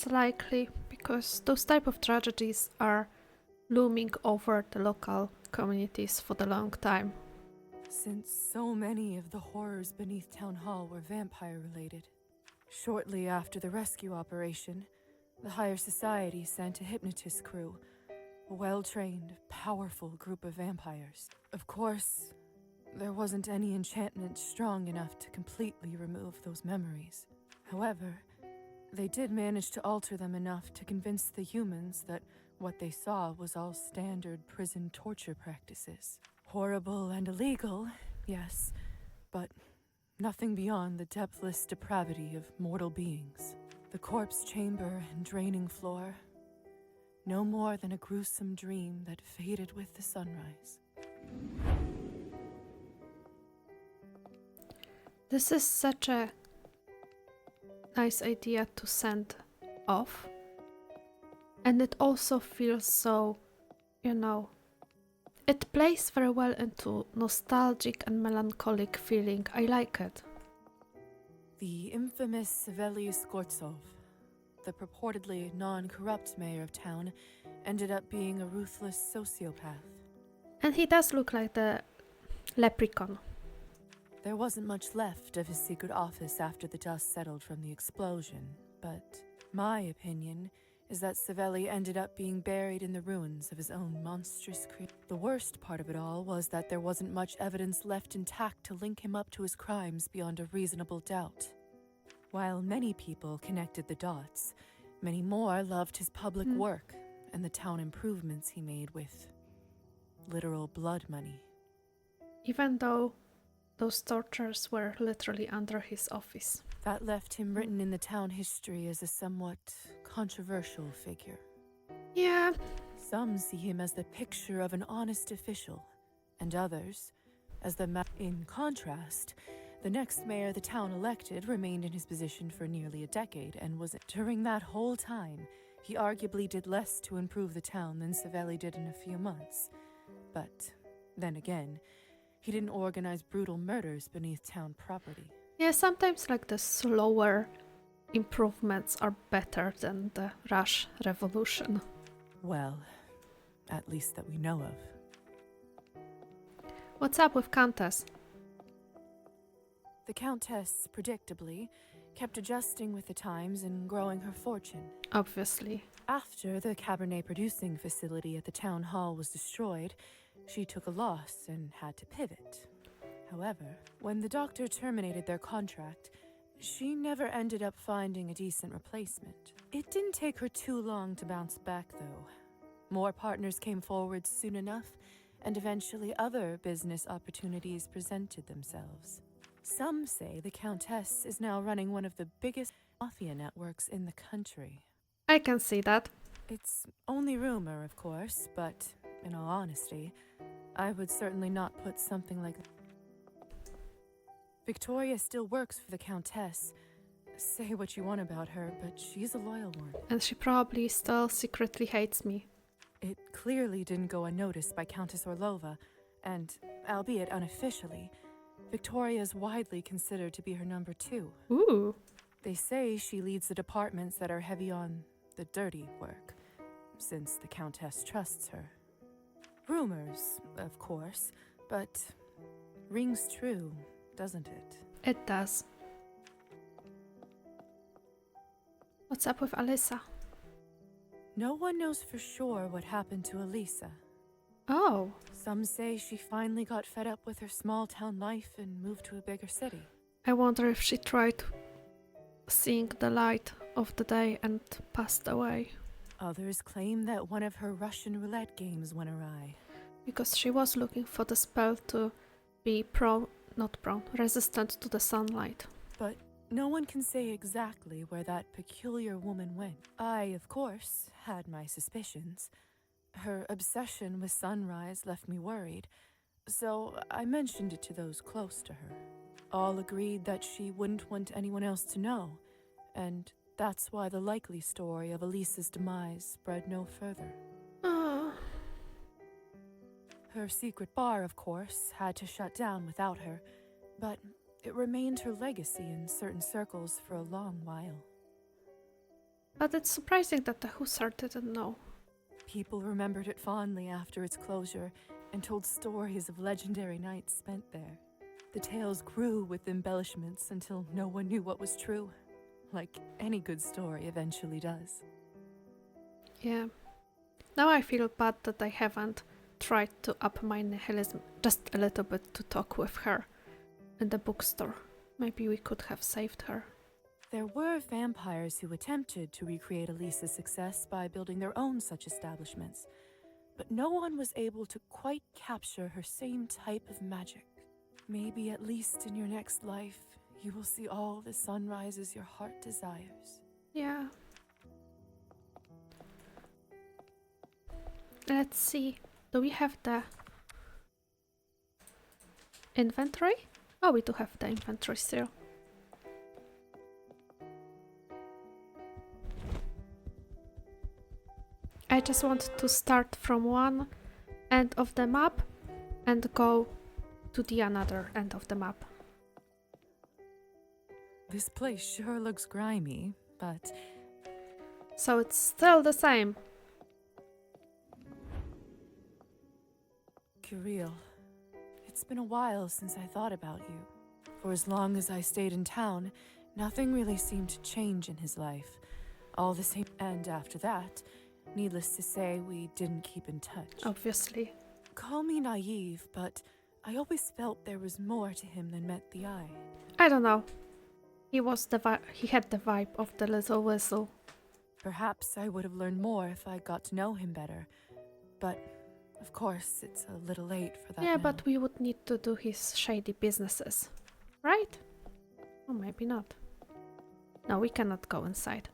likely, because those type of tragedies are looming over the local communities for the long time. Since so many of the horrors beneath Town Hall were vampire-related. Shortly after the rescue operation, the higher society sent a hypnotist crew, a well-trained, powerful group of vampires. Of course, there wasn't any enchantment strong enough to completely remove those memories. However, they did manage to alter them enough to convince the humans that what they saw was all standard prison torture practices. Horrible and illegal, yes, but nothing beyond the depthless depravity of mortal beings. The corpse chamber and draining floor, no more than a gruesome dream that faded with the sunrise. This is such a nice idea to send off. And it also feels so, it plays very well into nostalgic and melancholic feeling. I like it. The infamous Savelij Skortsov, the purportedly non-corrupt mayor of town, ended up being a ruthless sociopath. And he does look like the leprechaun. There wasn't much left of his secret office after the dust settled from the explosion, but my opinion is that Savelij ended up being buried in the ruins of his own monstrous creation. The worst part of it all was that there wasn't much evidence left intact to link him up to his crimes beyond a reasonable doubt. While many people connected the dots, many more loved his public work and the town improvements he made with literal blood money. Even though those tortures were literally under his office. That left him written in the town history as a somewhat controversial figure. Yeah. Some see him as the picture of an honest official, and others as the In contrast, the next mayor the town elected remained in his position for nearly a decade, and was during that whole time, he arguably did less to improve the town than Savelij did in a few months. But then again, he didn't organize brutal murders beneath town property. Yeah, sometimes like the slower improvements are better than the rash revolution. Well, at least that we know of. What's up with Countess? The Countess, predictably, kept adjusting with the times and growing her fortune. Obviously. After the Cabernet producing facility at the town hall was destroyed, she took a loss and had to pivot. However, when the doctor terminated their contract, she never ended up finding a decent replacement. It didn't take her too long to bounce back, though. More partners came forward soon enough, and eventually other business opportunities presented themselves. Some say the Countess is now running one of the biggest mafia networks in the country. I can see that. It's only rumor, of course, but in all honesty, I would certainly not put something like that. Victoria still works for the Countess. Say what you want about her, but she's a loyal one. And she probably still secretly hates me. It clearly didn't go unnoticed by Countess Orlova, and, albeit unofficially, Victoria is widely considered to be her number 2. Ooh. They say she leads the departments that are heavy on the dirty work, since the Countess trusts her. Rumors, of course, but rings true, doesn't it? It does. What's up with Alyssa? No one knows for sure what happened to Elisa. Oh. Some say she finally got fed up with her small-town life and moved to a bigger city. I wonder if she tried seeing the light of the day and passed away. Others claim that one of her Russian roulette games went awry. Because she was looking for the spell to be resistant to the sunlight. But no one can say exactly where that peculiar woman went. I, of course, had my suspicions. Her obsession with sunrise left me worried, so I mentioned it to those close to her. All agreed that she wouldn't want anyone else to know, and that's why the likely story of Elisa's demise spread no further. Her secret bar, of course, had to shut down without her, but it remained her legacy in certain circles for a long while. But it's surprising that the Hussar didn't know. People remembered it fondly after its closure and told stories of legendary nights spent there. The tales grew with embellishments until no one knew what was true, like any good story eventually does. Yeah. Now I feel bad that I haven't tried to up my nihilism just a little bit to talk with her in the bookstore. Maybe we could have saved her. There were vampires who attempted to recreate Elisa's success by building their own such establishments, but no one was able to quite capture her same type of magic. Maybe at least in your next life, you will see all the sunrises your heart desires. Yeah. Let's see. Do we have the inventory? Oh, we do have the inventory still. I just want to start from one end of the map and go to the another end of the map. This place sure looks grimy, but... So it's still the same. Kirill, it's been a while since I thought about you. For as long as I stayed in town, nothing really seemed to change in his life. All the same, and after that, needless to say, we didn't keep in touch. Obviously. Call me naive, but I always felt there was more to him than met the eye. I don't know. He had the vibe of the little whistle. Perhaps I would have learned more if I got to know him better. But, of course, it's a little late for that Yeah, now. but we would need to do his shady businesses. Right? Or maybe not. No, we cannot go inside.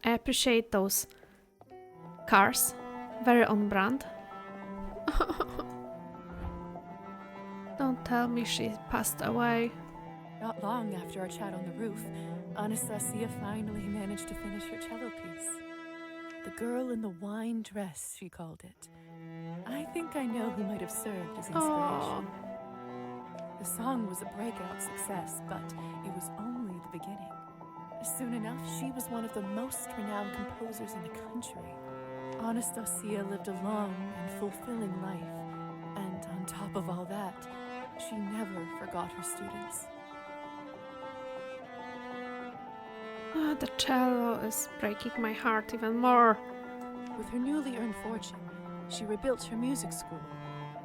I appreciate those cars. Very on brand. Don't tell me she passed away. Not long after our chat on the roof, Anastasia finally managed to finish her cello piece. The girl in the wine dress, she called it. I think I know who might have served as inspiration. The song was a breakout success, but it was only the beginning. Soon enough, she was one of the most renowned composers in the country. Anastasia lived a long and fulfilling life, and on top of all that, she never forgot her students. The cello is breaking my heart even more. With her newly earned fortune, she rebuilt her music school,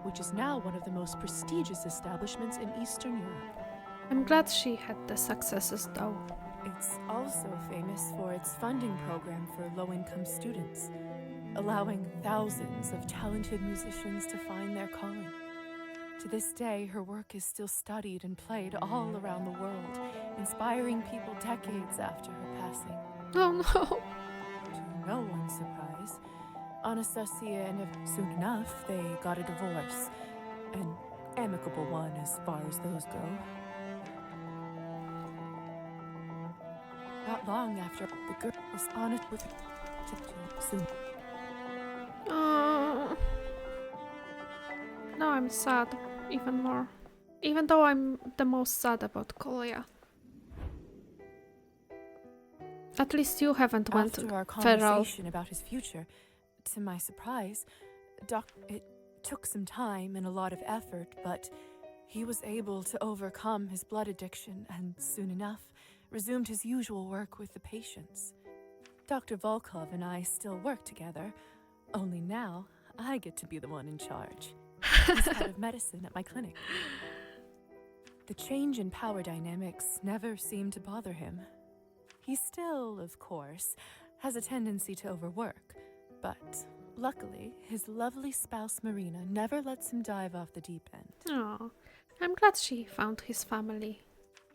which is now one of the most prestigious establishments in Eastern Europe. I'm glad she had the successes though. It's also famous for its funding program for low-income students, allowing thousands of talented musicians to find their calling. To this day, her work is still studied and played all around the world, inspiring people decades after her passing. Oh no! To no one's surprise, Anastasia and soon enough, they got a divorce. An amicable one as far as those go. Not long after, the girl was honest with her soon. Now I'm sad, even more. Even though I'm the most sad about Kolya. At least you haven't went After our feral. conversation about his future, to my surprise, it took some time and a lot of effort, but he was able to overcome his blood addiction and soon enough resumed his usual work with the patients. Dr. Volkov and I still work together, only now I get to be the one in charge. He's head of medicine at my clinic. The change in power dynamics never seemed to bother him. He still, of course, has a tendency to overwork, but luckily, his lovely spouse Marina never lets him dive off the deep end. Oh, I'm glad she found his family.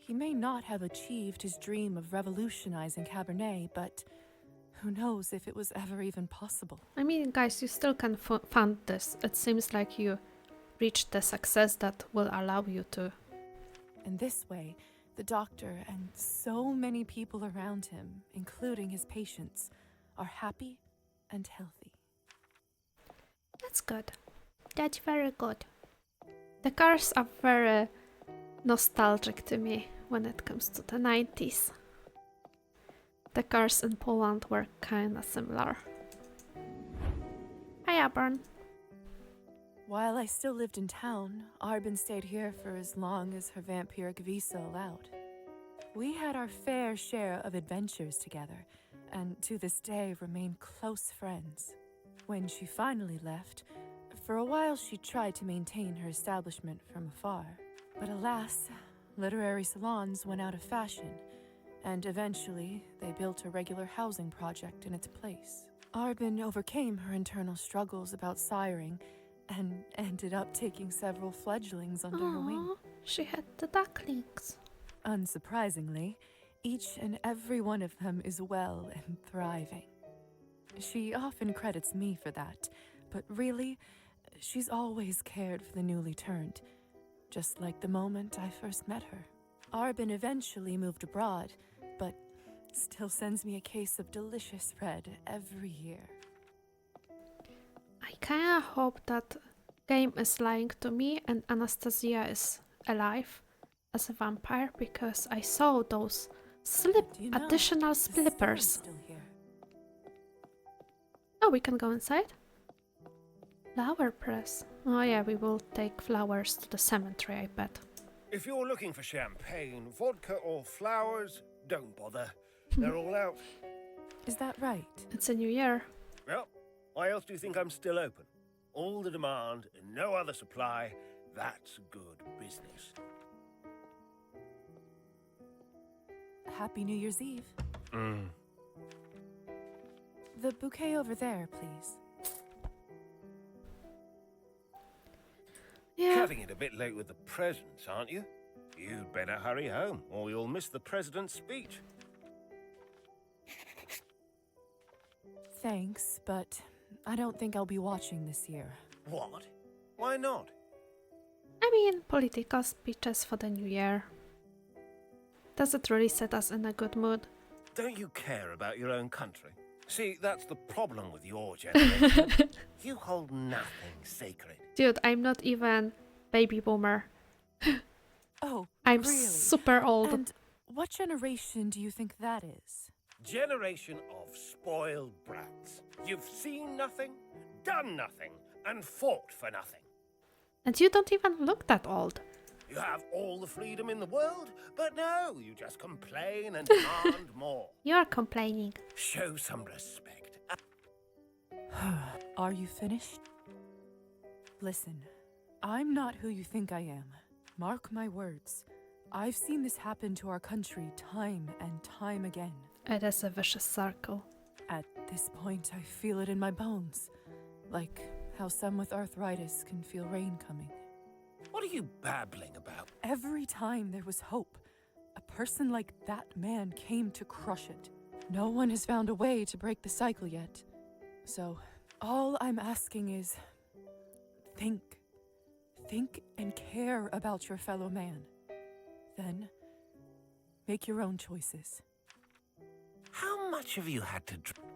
He may not have achieved his dream of revolutionizing Cabernet, but who knows if it was ever even possible. I mean, guys, you still can fund this. It seems like you reached the success that will allow you to. In this way, the doctor and so many people around him, including his patients, are happy and healthy. That's good. That's very good. The cars are very nostalgic to me when it comes to the 90s. The cars in Poland were kinda similar. Hi, Auburn. While I still lived in town, Arbin stayed here for as long as her vampiric visa allowed. We had our fair share of adventures together, and to this day remain close friends. When she finally left, for a while she tried to maintain her establishment from afar. But alas, literary salons went out of fashion, and eventually they built a regular housing project in its place. Arbin overcame her internal struggles about siring and ended up taking several fledglings under her wing. She had the ducklings. Unsurprisingly, each and every one of them is well and thriving. She often credits me for that, but really, she's always cared for the newly turned, just like the moment I first met her. Arbin eventually moved abroad, but still sends me a case of delicious red every year. I kinda hope that game is lying to me and Anastasia is alive as a vampire, because I saw those additional slippers. Oh, we can go inside? Flower press. Oh yeah, we will take flowers to the cemetery, I bet. If you're looking for champagne, vodka or flowers, don't bother. They're all out. Is that right? It's a new year. Well, why else do you think I'm still open? All the demand and no other supply. That's good business. Happy New Year's Eve. The bouquet over there, please. Yeah. Cutting it a bit late with the presents, aren't you? You'd better hurry home, or you'll miss the president's speech. Thanks, but I don't think I'll be watching this year. What? Why not? I mean, political speeches for the new year. Does it really set us in a good mood? Don't you care about your own country? See, that's the problem with your generation. You hold nothing sacred. Dude, I'm not even baby boomer. Oh, I'm really? super old. And what generation do you think that is? Generation of spoiled brats. You've seen nothing, done nothing, and fought for nothing. And you don't even look that old. You have all the freedom in the world, but no, you just complain and demand more. You're complaining. Show some respect. Are you finished? Listen, I'm not who you think I am. Mark my words. I've seen this happen to our country time and time again. It is a vicious circle. At this point, I feel it in my bones. Like how some with arthritis can feel rain coming. What are you babbling about? Every time there was hope, a person like that man came to crush it. No one has found a way to break the cycle yet. So, all I'm asking is, think. Think and care about your fellow man. Then, make your own choices. How much have you had to drink?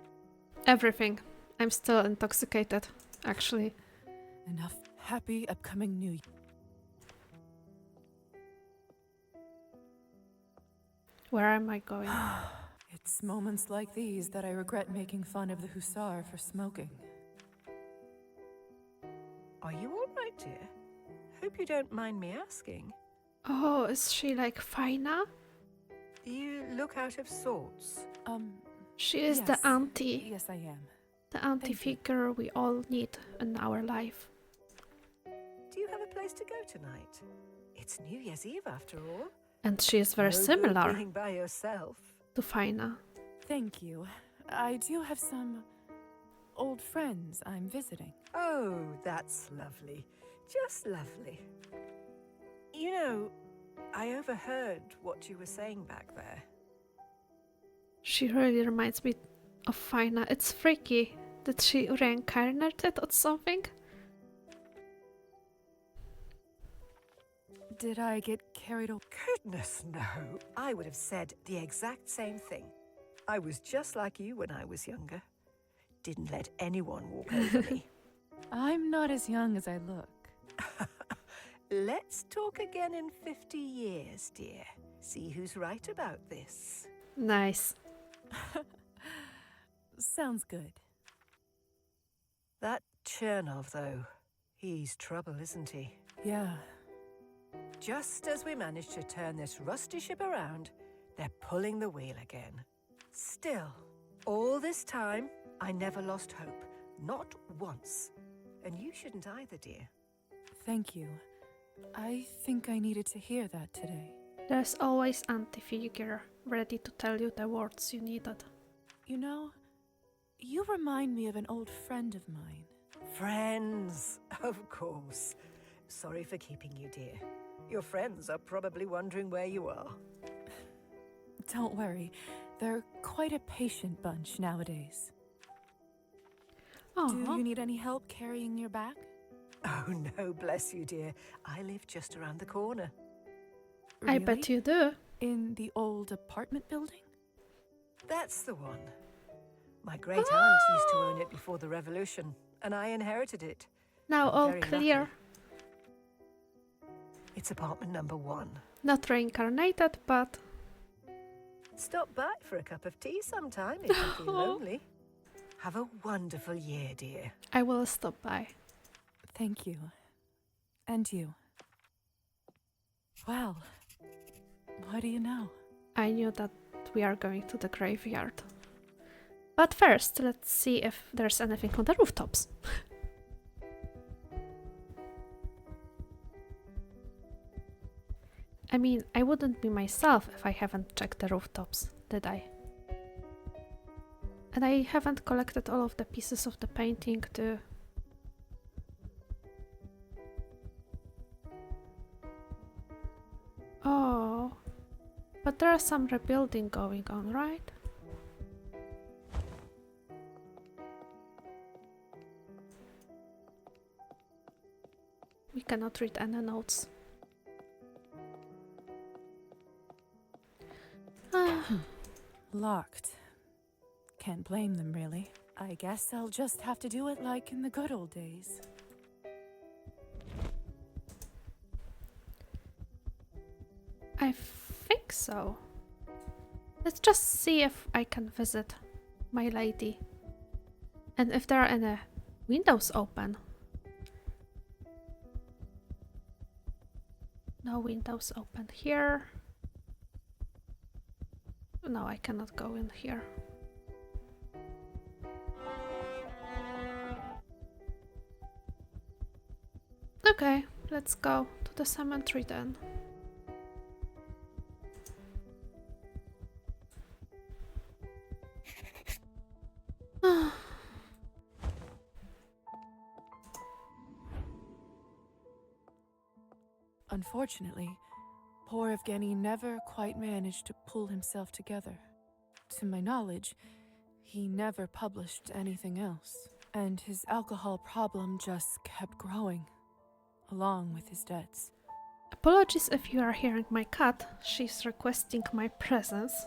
Everything. I'm still intoxicated, actually. Enough. Happy upcoming New Year. Where am I going? It's moments like these that I regret making fun of the hussar for smoking. Are you all right, dear? Hope you don't mind me asking. Oh, is she like Fina? You look out of sorts. She is Yes. the auntie. Yes, I am. The auntie figure we all need in our life. Do you have a place to go tonight? It's New Year's Eve after all. And she is very No good similar being by yourself. to Fina. Thank you. I do have some old friends I'm visiting. Oh, that's lovely. Just lovely. You know, I overheard what you were saying back there. She really reminds me of Fina. It's freaky that she reincarnated or something. Did I get carried away? Goodness, no. I would have said the exact same thing. I was just like you when I was younger. Didn't let anyone walk over me. I'm not as young as I look. Let's talk again in 50 years, dear. See who's right about this. Nice. Sounds good. That Chernov, though, he's trouble, isn't he? Yeah. Just as we manage to turn this rusty ship around, they're pulling the wheel again. Still, all this time, I never lost hope. Not once. And you shouldn't either, dear. Thank you. I think I needed to hear that today. There's always auntie figure ready to tell you the words you needed. You know, you remind me of an old friend of mine. Friends, of course. Sorry for keeping you, dear. Your friends are probably wondering where you are. Don't worry, they're quite a patient bunch nowadays. Do you need any help carrying your bag? Oh no, bless you, dear. I live just around the corner. I bet you do. In the old apartment building? That's the one. My great aunt used to own it before the revolution, and I inherited it. Now I'm all very clear. lucky. It's apartment number 1. Not reincarnated, but... Stop by for a cup of tea sometime if you feel lonely. Have a wonderful year, dear. I will stop by. Thank you. And you. Well, what do you know? I knew that we are going to the graveyard. But first, let's see if there's anything on the rooftops. I mean, I wouldn't be myself if I haven't checked the rooftops, did I? And I haven't collected all of the pieces of the painting too. Oh, but there's some rebuilding going on, right? We cannot read any notes. Locked. Can't blame them, really. I guess I'll just have to do it like in the good old days. I think so. Let's just see if I can visit my lady. And if there are any windows open. No windows open here. No, I cannot go in here. Okay, let's go to the cemetery then. Unfortunately, poor Evgeny never quite managed to pull himself together. To my knowledge, he never published anything else, and his alcohol problem just kept growing, along with his debts. Apologies if you are hearing my cat. She's requesting my presence.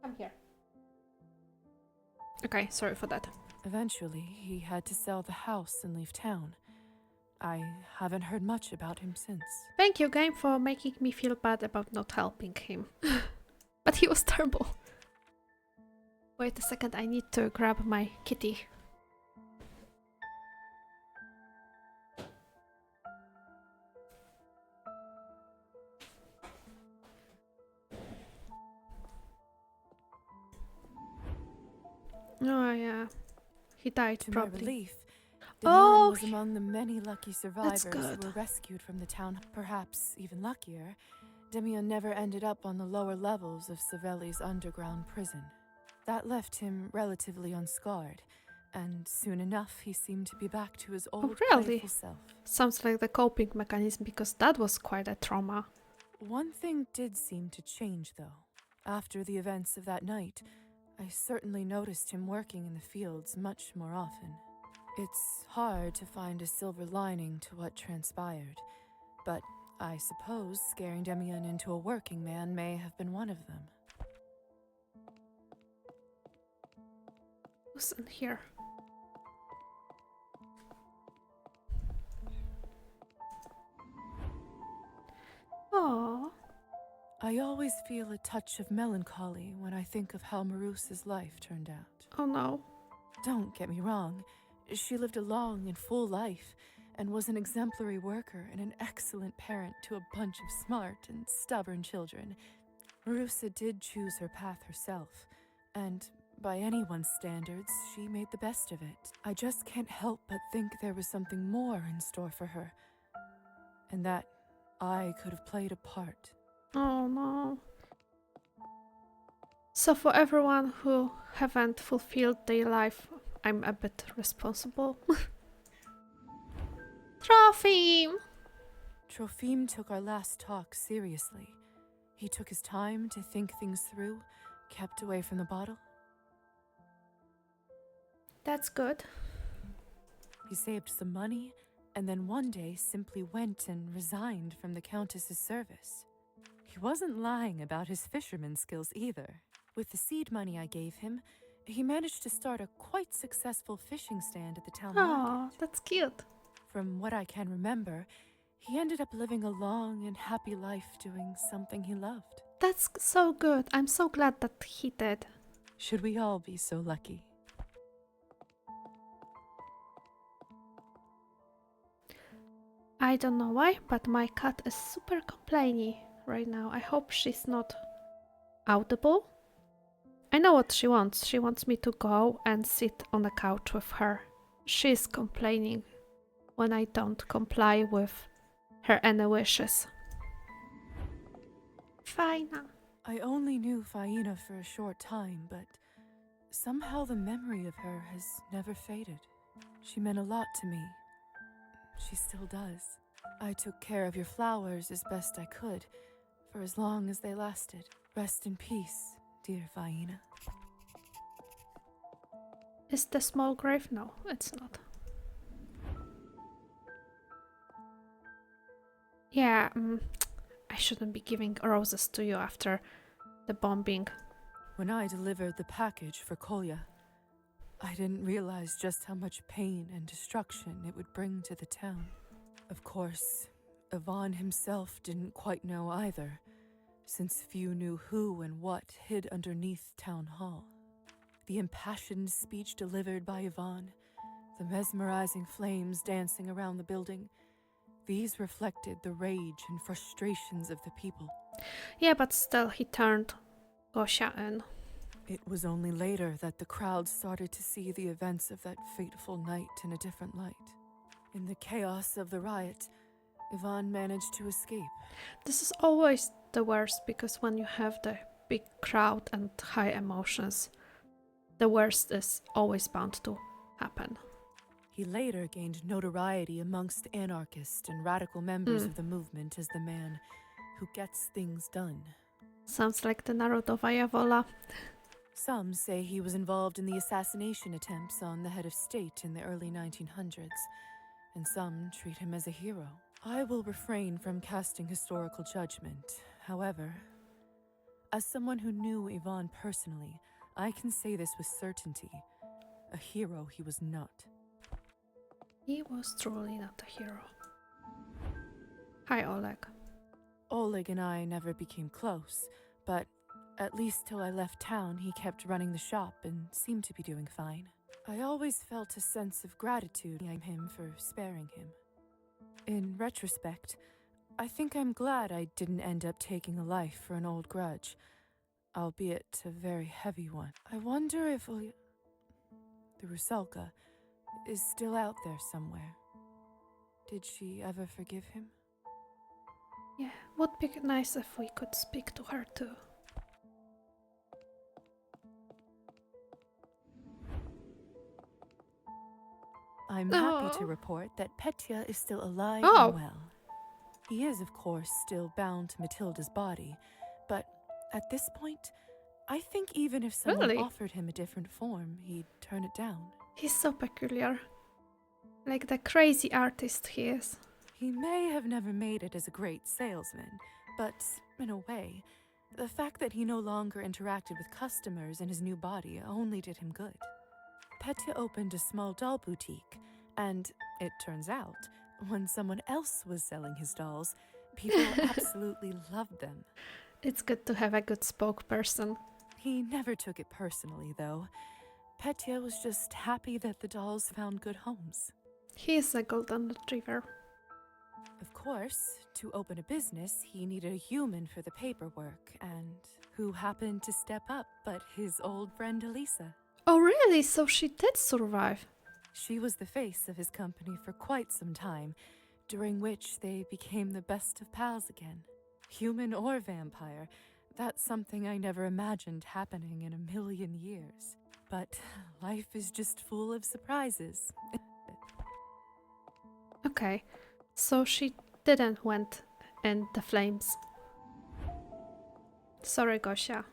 Come here. Okay, sorry for that. Eventually, he had to sell the house and leave town. I haven't heard much about him since. Thank you, game, for making me feel bad about not helping him. But he was terrible. Wait a second, I need to grab my kitty. Oh yeah, he died To probably. my relief, Oh, Demian was among the many lucky survivors good. who were rescued from the town. Perhaps even luckier, Demian never ended up on the lower levels of Savelli's underground prison. That left him relatively unscarred, and soon enough he seemed to be back to his old really? playful self. Sounds like the coping mechanism, because that was quite a trauma. One thing did seem to change, though. After the events of that night, I certainly noticed him working in the fields much more often. It's hard to find a silver lining to what transpired, but I suppose scaring Demian into a working man may have been one of them. Who's in here? Oh. I always feel a touch of melancholy when I think of how Marusa's life turned out. Oh no. Don't get me wrong. She lived a long and full life and was an exemplary worker and an excellent parent to a bunch of smart and stubborn children. Marusa did choose her path herself, and by anyone's standards, she made the best of it. I just can't help but think there was something more in store for her, and that I could have played a part. Oh no. So for everyone who haven't fulfilled their life, I'm a bit responsible. Trofim! Trofim took our last talk seriously. He took his time to think things through, kept away from the bottle. That's good. He saved some money, and then one day simply went and resigned from the Countess's service. He wasn't lying about his fisherman skills either. With the seed money I gave him, he managed to start a quite successful fishing stand at the town market. Oh, that's cute. From what I can remember, he ended up living a long and happy life doing something he loved. That's so good. I'm so glad that he did. Should we all be so lucky? I don't know why, but my cat is super complainy right now. I hope she's not audible. I know what she wants. She wants me to go and sit on the couch with her. She's complaining when I don't comply with her any wishes. Faina. I only knew Faina for a short time, but somehow the memory of her has never faded. She meant a lot to me. She still does. I took care of your flowers as best I could, for as long as they lasted. Rest in peace, dear Faina. Is the small grave? No, it's not. Yeah, I shouldn't be giving roses to you after the bombing. When I delivered the package for Kolya, I didn't realize just how much pain and destruction it would bring to the town. Of course, Ivan himself didn't quite know either, since few knew who and what hid underneath Town Hall. The impassioned speech delivered by Ivan, the mesmerizing flames dancing around the building, these reflected the rage and frustrations of the people. Yeah, but still he turned Gosia in. It was only later that the crowd started to see the events of that fateful night in a different light. In the chaos of the riot, Ivan managed to escape. This is always the worst, because when you have the big crowd and high emotions, the worst is always bound to happen. He later gained notoriety amongst anarchists and radical members of the movement as the man who gets things done. Sounds like the Naruto Vajevola. Some say he was involved in the assassination attempts on the head of state in the early 1900s, and some treat him as a hero. I will refrain from casting historical judgment. However, as someone who knew Ivan personally, I can say this with certainty. A hero he was not. He was truly not a hero. Hi, Oleg. Oleg and I never became close, but At least till I left town, he kept running the shop and seemed to be doing fine. I always felt a sense of gratitude to him for sparing him. In retrospect, I think I'm glad I didn't end up taking a life for an old grudge, albeit a very heavy one. I wonder if the Rusalka is still out there somewhere. Did she ever forgive him? Yeah, would be nice if we could speak to her too. I'm happy to report that Petya is still alive Oh. and well. He is, of course, still bound to Matilda's body, but at this point, I think even if someone Really? offered him a different form, he'd turn it down. He's so peculiar. Like the crazy artist he is. He may have never made it as a great salesman, but in a way, the fact that he no longer interacted with customers in his new body only did him good. Petya opened a small doll boutique, and it turns out, when someone else was selling his dolls, people absolutely loved them. It's good to have a good spokesperson. He never took it personally, though. Petya was just happy that the dolls found good homes. He is a golden retriever. Of course, to open a business, he needed a human for the paperwork, and who happened to step up but his old friend Elisa. Oh really? So she did survive? She was the face of his company for quite some time, during which they became the best of pals again. Human or vampire, that's something I never imagined happening in a million years. But life is just full of surprises. Okay, so she didn't went in the flames. Sorry, Gosia.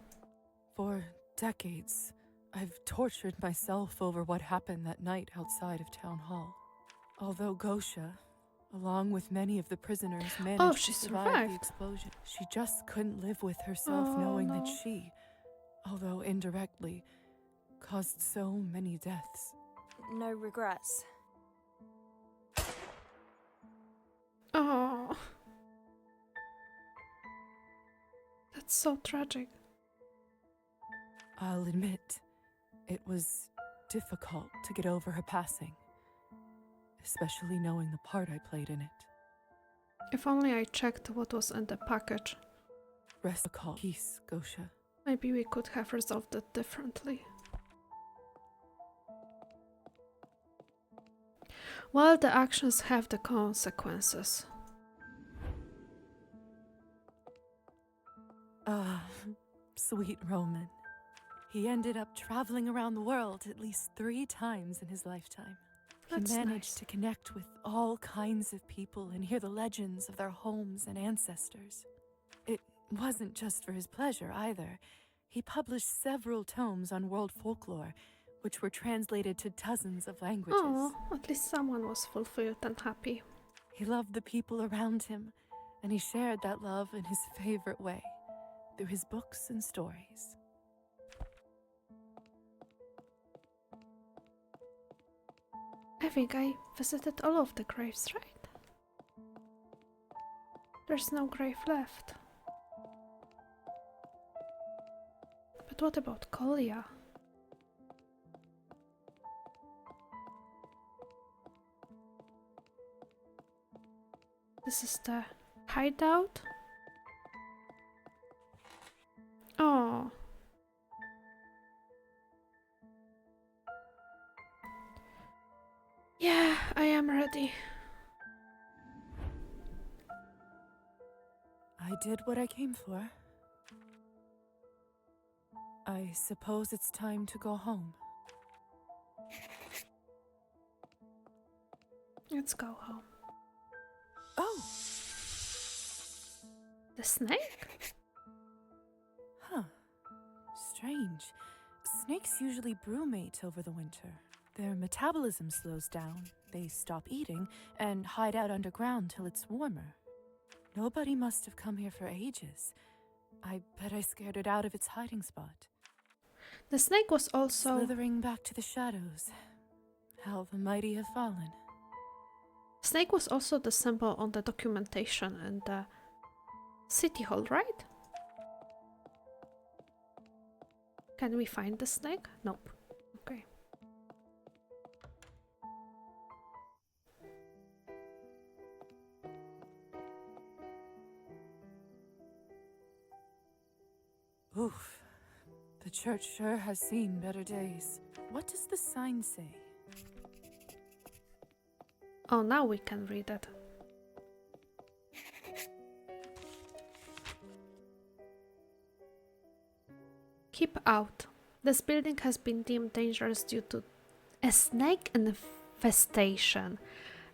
For decades, I've tortured myself over what happened that night outside of Town Hall. Although Gosha, along with many of the prisoners, managed she to survive survived. the explosion, she just couldn't live with herself knowing that she, although indirectly, caused so many deaths. No regrets. Oh, that's so tragic. I'll admit, it was difficult to get over her passing, especially knowing the part I played in it. If only I checked what was in the package. Rest in peace, Gosha. Maybe we could have resolved it differently. Well, the actions have the consequences. Ah, sweet Roman. He ended up traveling around the world at least 3 times in his lifetime. That's he managed nice. to connect with all kinds of people and hear the legends of their homes and ancestors. It wasn't just for his pleasure either. He published several tomes on world folklore, which were translated to dozens of languages. Oh, at least someone was fulfilled and happy. He loved the people around him, and he shared that love in his favorite way, through his books and stories. I think I visited all of the graves, right? There's no grave left. But what about Kolya? This is the hideout? Oh. Yeah, I am ready. I did what I came for. I suppose it's time to go home. Let's go home. Oh! The snake? Huh. Strange. Snakes usually brumate over the winter. Their metabolism slows down, they stop eating, and hide out underground till it's warmer. Nobody must have come here for ages. I bet I scared it out of its hiding spot. The snake was also... Slithering back to the shadows. How the mighty have fallen. Snake was also the symbol on the documentation in the city hall, right? Can we find the snake? Nope. Okay. Oof. The church sure has seen better days. What does the sign say? Oh, now we can read it. Keep out. This building has been deemed dangerous due to a snake infestation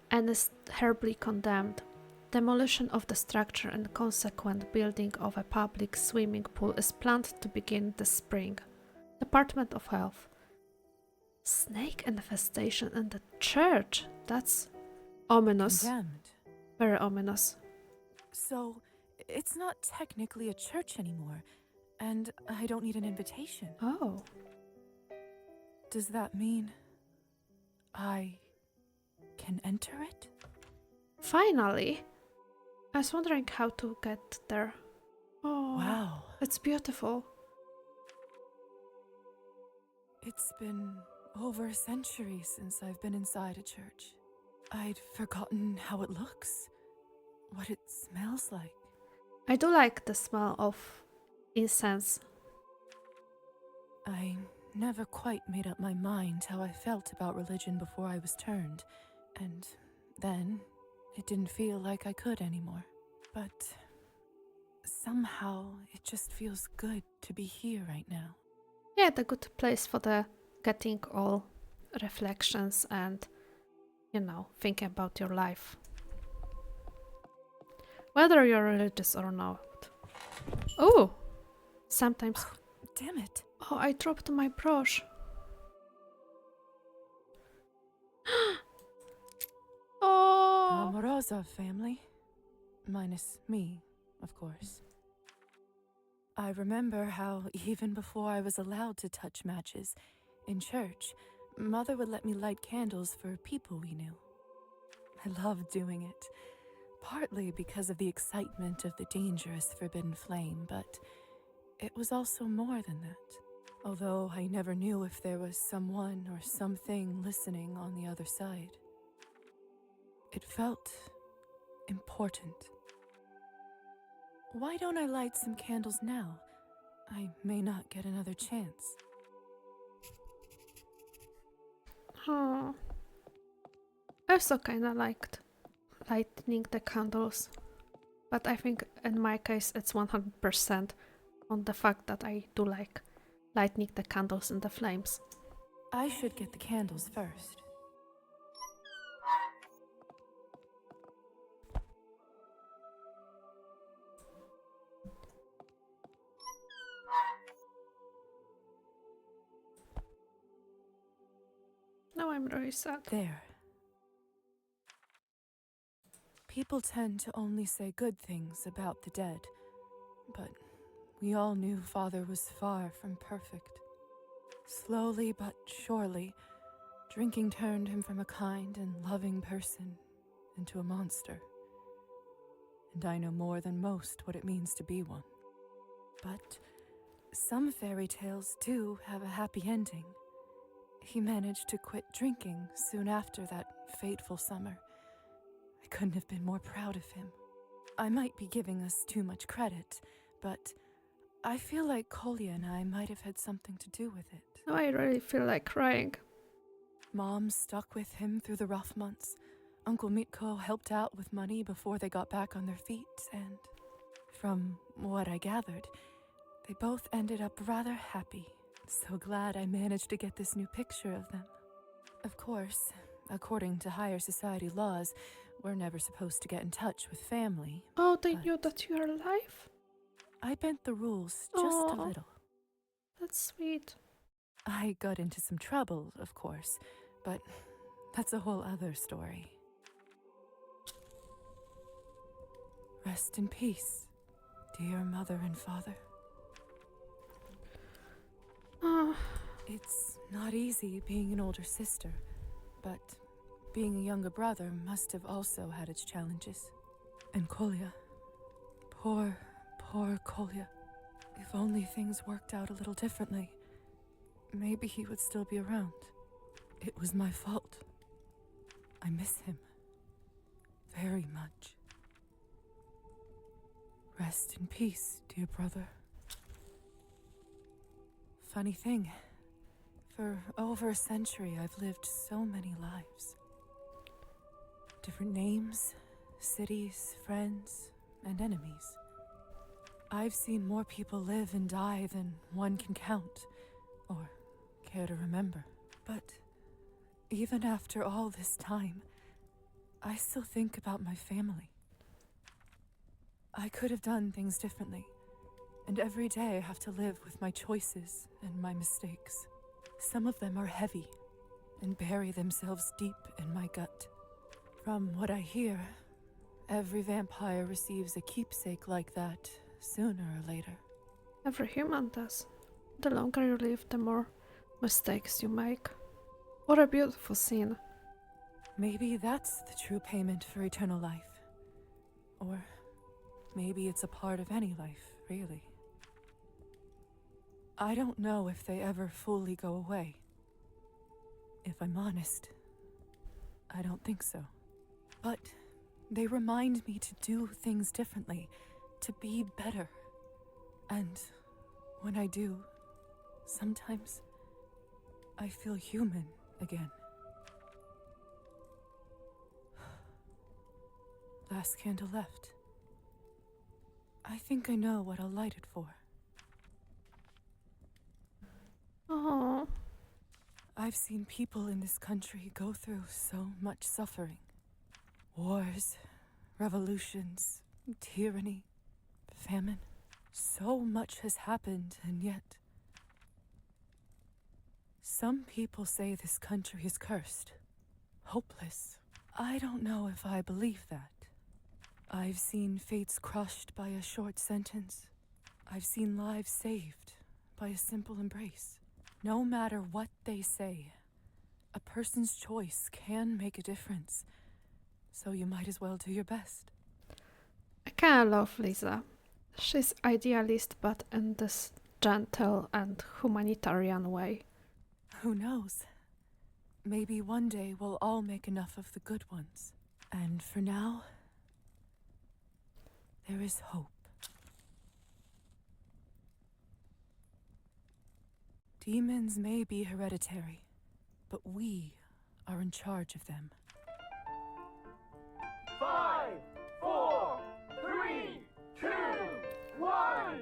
and is hereby condemned. Demolition of the structure and consequent building of a public swimming pool is planned to begin this spring. Department of Health. Snake infestation in the church? That's ominous. Condemned. Very ominous. So, it's not technically a church anymore, and I don't need an invitation. Oh. Does that mean I can enter it? Finally! I was wondering how to get there. Oh, wow. It's beautiful. It's been over a century since I've been inside a church. I'd forgotten how it looks, what it smells like. I do like the smell of incense. I never quite made up my mind how I felt about religion before I was turned, and then it didn't feel like I could anymore. But somehow it just feels good to be here right now. Yeah, the good place for the getting all reflections and, you know, thinking about your life. Whether you're religious or not. Oh! Sometimes... Damn it! Oh, I dropped my brush. Oh! The Morozov family. Minus me, of course. I remember how, even before I was allowed to touch matches, in church, Mother would let me light candles for people we knew. I loved doing it, partly because of the excitement of the dangerous forbidden flame, but it was also more than that. Although I never knew if there was someone or something listening on the other side. It felt important. Why don't I light some candles now? I may not get another chance. Oh. I also kinda liked lighting the candles. But I think in my case it's 100% on the fact that I do like lighting the candles in the flames. I should get the candles first. Now I'm really sad. There. People tend to only say good things about the dead, but we all knew Father was far from perfect. Slowly but surely, drinking turned him from a kind and loving person into a monster. And I know more than most what it means to be one. But some fairy tales do have a happy ending. He managed to quit drinking soon after that fateful summer. I couldn't have been more proud of him. I might be giving us too much credit, but I feel like Kolya and I might have had something to do with it. Now I really feel like crying. Mom stuck with him through the rough months. Uncle Mitko helped out with money before they got back on their feet, and from what I gathered, they both ended up rather happy. So glad I managed to get this new picture of them. Of course, according to higher society laws, we're never supposed to get in touch with family. Oh, they knew that you are alive? I bent the rules just a little. That's sweet. I got into some trouble, of course, but that's a whole other story. Rest in peace, dear mother and father. It's not easy being an older sister, but being a younger brother must have also had its challenges. And Kolya, poor Kolya. If only things worked out a little differently, maybe he would still be around. It was my fault. I miss him very much. Rest in peace, dear brother. Funny thing, for over a century I've lived so many lives. Different names, cities, friends, and enemies. I've seen more people live and die than one can count, or care to remember. But even after all this time, I still think about my family. I could have done things differently, and every day I have to live with my choices and my mistakes. Some of them are heavy and bury themselves deep in my gut. From what I hear, every vampire receives a keepsake like that sooner or later. Every human does. The longer you live, the more mistakes you make. What a beautiful scene. Maybe that's the true payment for eternal life. Or maybe it's a part of any life, really. I don't know if they ever fully go away. If I'm honest, I don't think so. But they remind me to do things differently, to be better. And when I do, sometimes I feel human again. Last candle left. I think I know what I'll light it for. Oh. I've seen people in this country go through so much suffering. Wars, revolutions, tyranny, famine. So much has happened, and yet some people say this country is cursed, hopeless. I don't know if I believe that. I've seen fates crushed by a short sentence. I've seen lives saved by a simple embrace. No matter what they say, a person's choice can make a difference. So you might as well do your best. I kinda love Lisa. She's idealist, but in this gentle and humanitarian way. Who knows? Maybe one day we'll all make enough of the good ones. And for now, there is hope. Demons may be hereditary, but we are in charge of them. 5, 4, 3, 2, 1.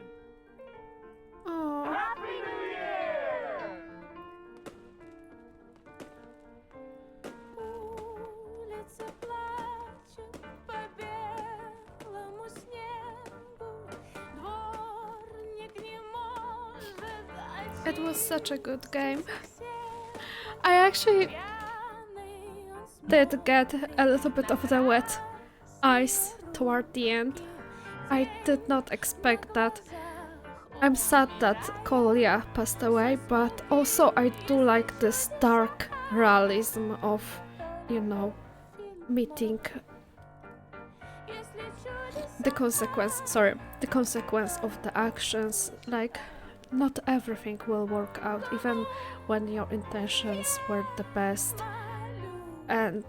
Oh. Happy New Year! It was such a good game. I actually did get a little bit of the wet eyes toward the end. I did not expect that. I'm sad that Kolya passed away, but also I do like this dark realism of, you know, meeting the consequence of the actions. Like, not everything will work out, even when your intentions were the best, and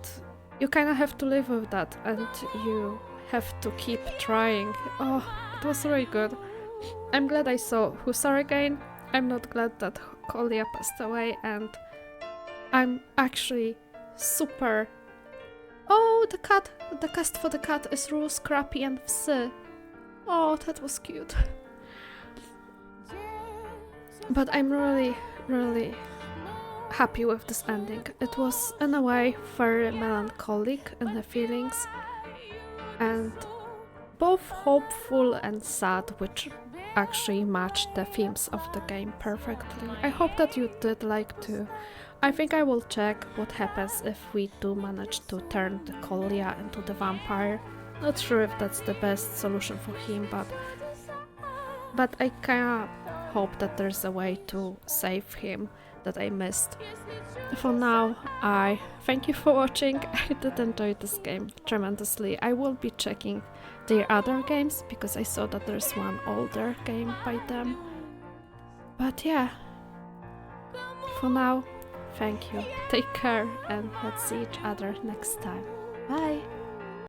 you kind of have to live with that, and you have to keep trying. Oh, it was really good. I'm glad I saw Hussar again. I'm not glad that Kolya passed away, and I'm actually super... Oh, the cast for the cat is Rule, Scrappy and Psy. Oh, that was cute. But I'm really, really happy with this ending. It was, in a way, very melancholic in the feelings, and both hopeful and sad, which actually matched the themes of the game perfectly. I hope that you did like too. I think I will check what happens if we do manage to turn the Kolya into the vampire. Not sure if that's the best solution for him, but I kinda hope that there's a way to save him that I missed. For now, I thank you for watching. I did enjoy this game tremendously. I will be checking their other games because I saw that there's one older game by them. But yeah, for now. Thank you. Take care and let's see each other next time. Bye!